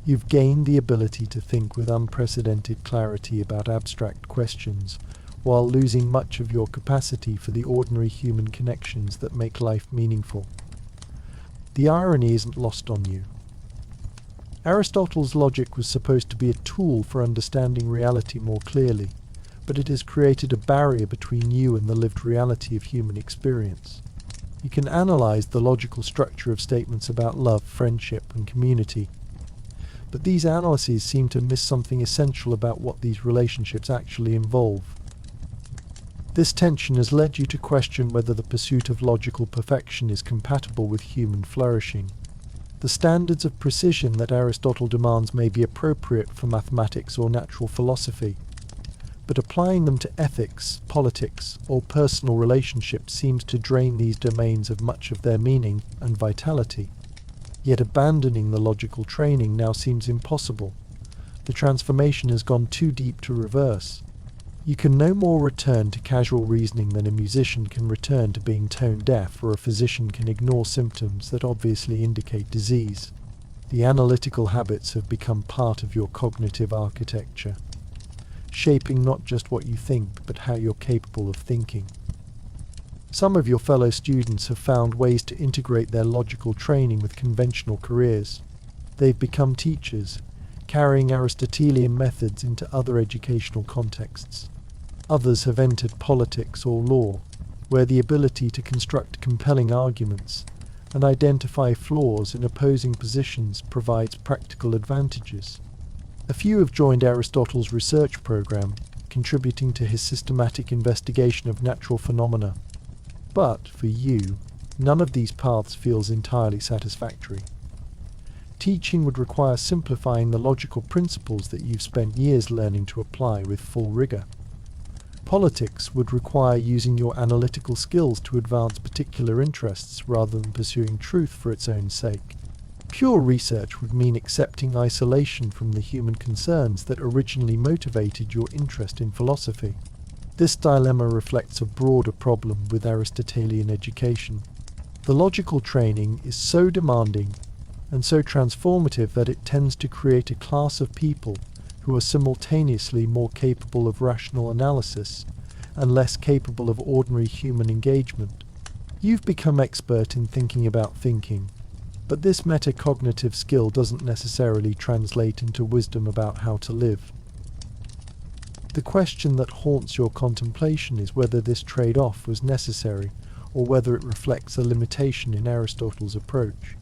You've gained the ability to think with unprecedented clarity about abstract questions, while losing much of your capacity for the ordinary human connections that make life meaningful. The irony isn't lost on you. Aristotle's logic was supposed to be a tool for understanding reality more clearly, but it has created a barrier between you and the lived reality of human experience. You can analyze the logical structure of statements about love, friendship, and community, but these analyses seem to miss something essential about what these relationships actually involve. This tension has led you to question whether the pursuit of logical perfection is compatible with human flourishing. The standards of precision that Aristotle demands may be appropriate for mathematics or natural philosophy, but applying them to ethics, politics, or personal relationships seems to drain these domains of much of their meaning and vitality. Yet abandoning the logical training now seems impossible. The transformation has gone too deep to reverse. You can no more return to casual reasoning than a musician can return to being tone deaf, or a physician can ignore symptoms that obviously indicate disease. The analytical habits have become part of your cognitive architecture, shaping not just what you think, but how you're capable of thinking. Some of your fellow students have found ways to integrate their logical training with conventional careers. They've become teachers, carrying Aristotelian methods into other educational contexts. Others have entered politics or law, where the ability to construct compelling arguments and identify flaws in opposing positions provides practical advantages. A few have joined Aristotle's research program, contributing to his systematic investigation of natural phenomena. But, for you, none of these paths feels entirely satisfactory. Teaching would require simplifying the logical principles that you've spent years learning to apply with full rigor. Politics would require using your analytical skills to advance particular interests rather than pursuing truth for its own sake. Pure research would mean accepting isolation from the human concerns that originally motivated your interest in philosophy. This dilemma reflects a broader problem with Aristotelian education. The logical training is so demanding and so transformative that it tends to create a class of people who are simultaneously more capable of rational analysis and less capable of ordinary human engagement. You've become expert in thinking about thinking, but this metacognitive skill doesn't necessarily translate into wisdom about how to live. The question that haunts your contemplation is whether this trade-off was necessary, or whether it reflects a limitation in Aristotle's approach.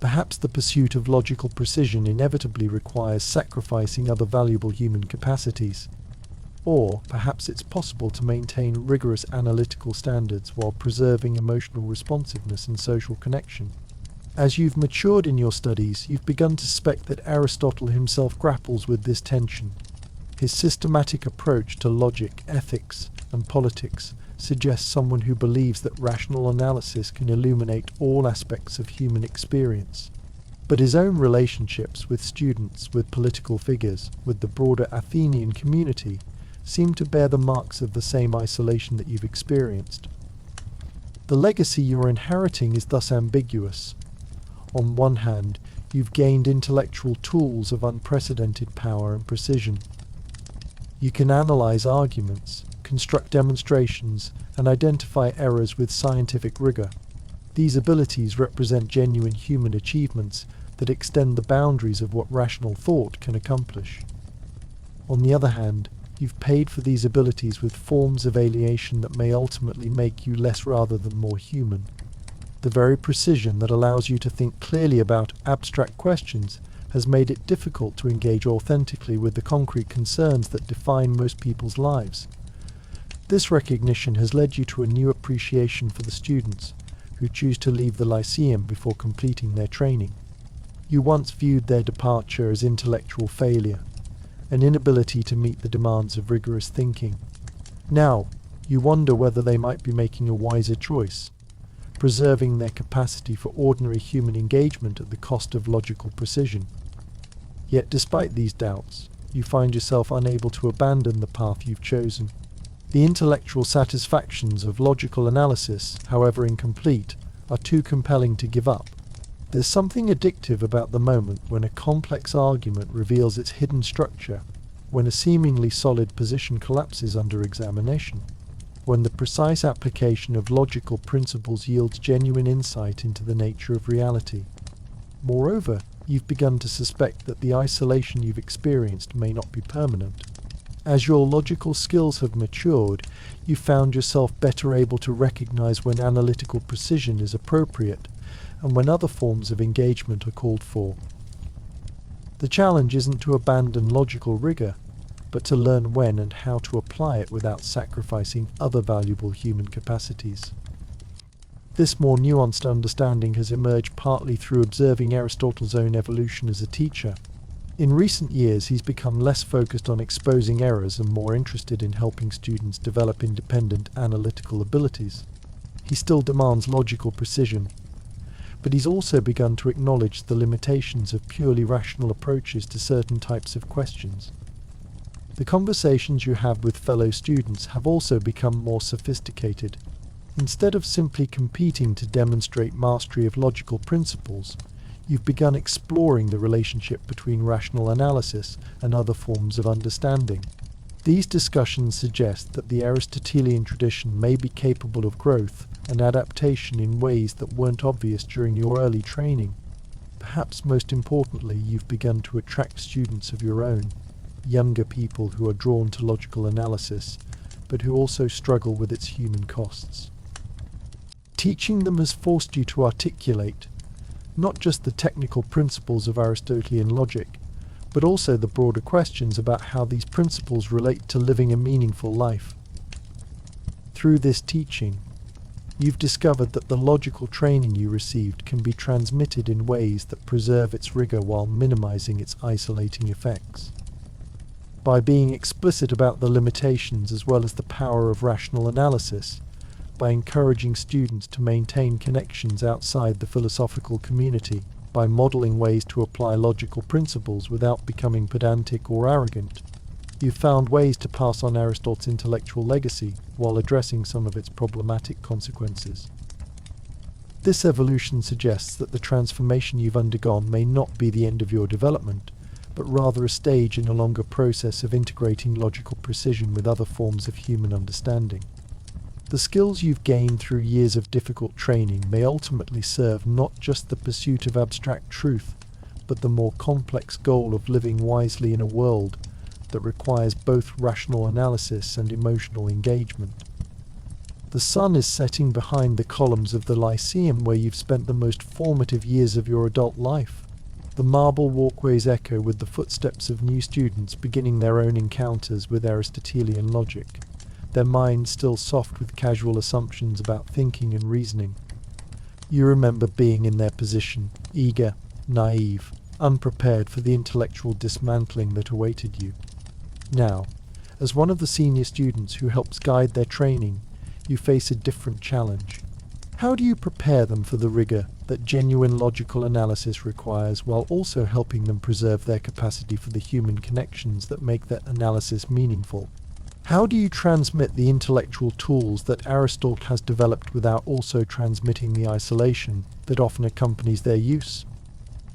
Perhaps the pursuit of logical precision inevitably requires sacrificing other valuable human capacities. Or perhaps it's possible to maintain rigorous analytical standards while preserving emotional responsiveness and social connection. As you've matured in your studies, you've begun to suspect that Aristotle himself grapples with this tension. His systematic approach to logic, ethics, and politics suggests someone who believes that rational analysis can illuminate all aspects of human experience. But his own relationships with students, with political figures, with the broader Athenian community, seem to bear the marks of the same isolation that you've experienced. The legacy you're inheriting is thus ambiguous. On one hand, you've gained intellectual tools of unprecedented power and precision. You can analyze arguments, construct demonstrations, and identify errors with scientific rigor. These abilities represent genuine human achievements that extend the boundaries of what rational thought can accomplish. On the other hand, you've paid for these abilities with forms of alienation that may ultimately make you less rather than more human. The very precision that allows you to think clearly about abstract questions has made it difficult to engage authentically with the concrete concerns that define most people's lives. This recognition has led you to a new appreciation for the students who choose to leave the Lyceum before completing their training. You once viewed their departure as intellectual failure, an inability to meet the demands of rigorous thinking. Now, you wonder whether they might be making a wiser choice, preserving their capacity for ordinary human engagement at the cost of logical precision. Yet despite these doubts, you find yourself unable to abandon the path you've chosen. The intellectual satisfactions of logical analysis, however incomplete, are too compelling to give up. There's something addictive about the moment when a complex argument reveals its hidden structure, when a seemingly solid position collapses under examination, when the precise application of logical principles yields genuine insight into the nature of reality. Moreover, you've begun to suspect that the isolation you've experienced may not be permanent. As your logical skills have matured, you've found yourself better able to recognize when analytical precision is appropriate and when other forms of engagement are called for. The challenge isn't to abandon logical rigor, but to learn when and how to apply it without sacrificing other valuable human capacities. This more nuanced understanding has emerged partly through observing Aristotle's own evolution as a teacher. In recent years, he's become less focused on exposing errors and more interested in helping students develop independent analytical abilities. He still demands logical precision, but he's also begun to acknowledge the limitations of purely rational approaches to certain types of questions. The conversations you have with fellow students have also become more sophisticated. Instead of simply competing to demonstrate mastery of logical principles, you've begun exploring the relationship between rational analysis and other forms of understanding. These discussions suggest that the Aristotelian tradition may be capable of growth and adaptation in ways that weren't obvious during your early training. Perhaps most importantly, you've begun to attract students of your own, younger people who are drawn to logical analysis, but who also struggle with its human costs. Teaching them has forced you to articulate not just the technical principles of Aristotelian logic, but also the broader questions about how these principles relate to living a meaningful life. Through this teaching, you've discovered that the logical training you received can be transmitted in ways that preserve its rigor while minimizing its isolating effects. By being explicit about the limitations as well as the power of rational analysis, by encouraging students to maintain connections outside the philosophical community, by modeling ways to apply logical principles without becoming pedantic or arrogant, you've found ways to pass on Aristotle's intellectual legacy while addressing some of its problematic consequences. This evolution suggests that the transformation you've undergone may not be the end of your development, but rather a stage in a longer process of integrating logical precision with other forms of human understanding. The skills you've gained through years of difficult training may ultimately serve not just the pursuit of abstract truth, but the more complex goal of living wisely in a world that requires both rational analysis and emotional engagement. The sun is setting behind the columns of the Lyceum where you've spent the most formative years of your adult life. The marble walkways echo with the footsteps of new students beginning their own encounters with Aristotelian logic, their minds still soft with casual assumptions about thinking and reasoning. You remember being in their position, eager, naive, unprepared for the intellectual dismantling that awaited you. Now, as one of the senior students who helps guide their training, you face a different challenge. How do you prepare them for the rigor that genuine logical analysis requires while also helping them preserve their capacity for the human connections that make that analysis meaningful? How do you transmit the intellectual tools that Aristotle has developed without also transmitting the isolation that often accompanies their use?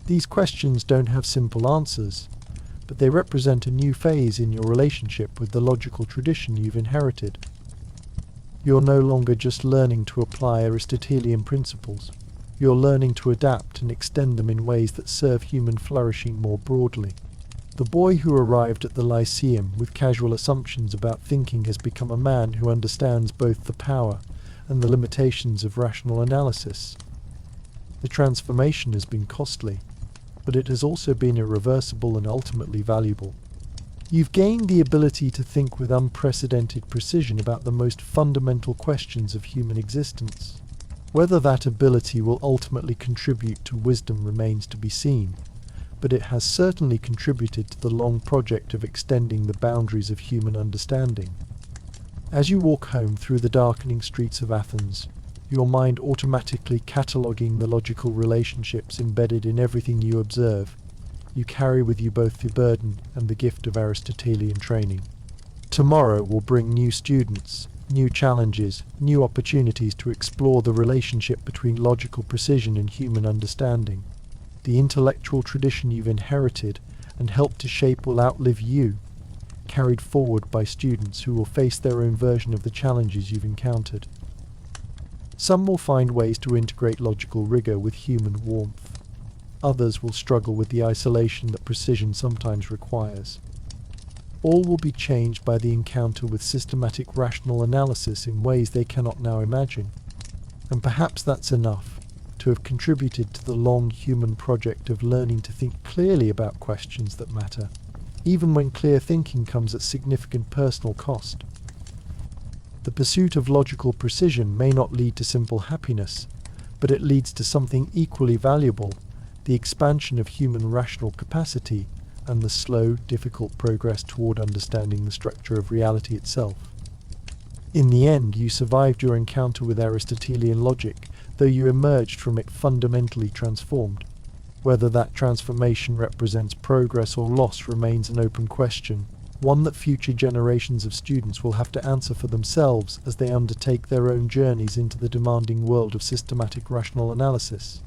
These questions don't have simple answers, but they represent a new phase in your relationship with the logical tradition you've inherited. You're no longer just learning to apply Aristotelian principles. You're learning to adapt and extend them in ways that serve human flourishing more broadly. The boy who arrived at the Lyceum with casual assumptions about thinking has become a man who understands both the power and the limitations of rational analysis. The transformation has been costly, but it has also been irreversible and ultimately valuable. You've gained the ability to think with unprecedented precision about the most fundamental questions of human existence. Whether that ability will ultimately contribute to wisdom remains to be seen, but it has certainly contributed to the long project of extending the boundaries of human understanding. As you walk home through the darkening streets of Athens, your mind automatically cataloguing the logical relationships embedded in everything you observe, you carry with you both the burden and the gift of Aristotelian training. Tomorrow will bring new students, new challenges, new opportunities to explore the relationship between logical precision and human understanding. The intellectual tradition you've inherited and helped to shape will outlive you, carried forward by students who will face their own version of the challenges you've encountered. Some will find ways to integrate logical rigor with human warmth. Others will struggle with the isolation that precision sometimes requires. All will be changed by the encounter with systematic rational analysis in ways they cannot now imagine. And perhaps that's enough to have contributed to the long human project of learning to think clearly about questions that matter, even when clear thinking comes at significant personal cost. The pursuit of logical precision may not lead to simple happiness, but it leads to something equally valuable: the expansion of human rational capacity and the slow, difficult progress toward understanding the structure of reality itself. In the end, you survived your encounter with Aristotelian logic, though you emerged from it fundamentally transformed. Whether that transformation represents progress or loss remains an open question, one that future generations of students will have to answer for themselves as they undertake their own journeys into the demanding world of systematic rational analysis.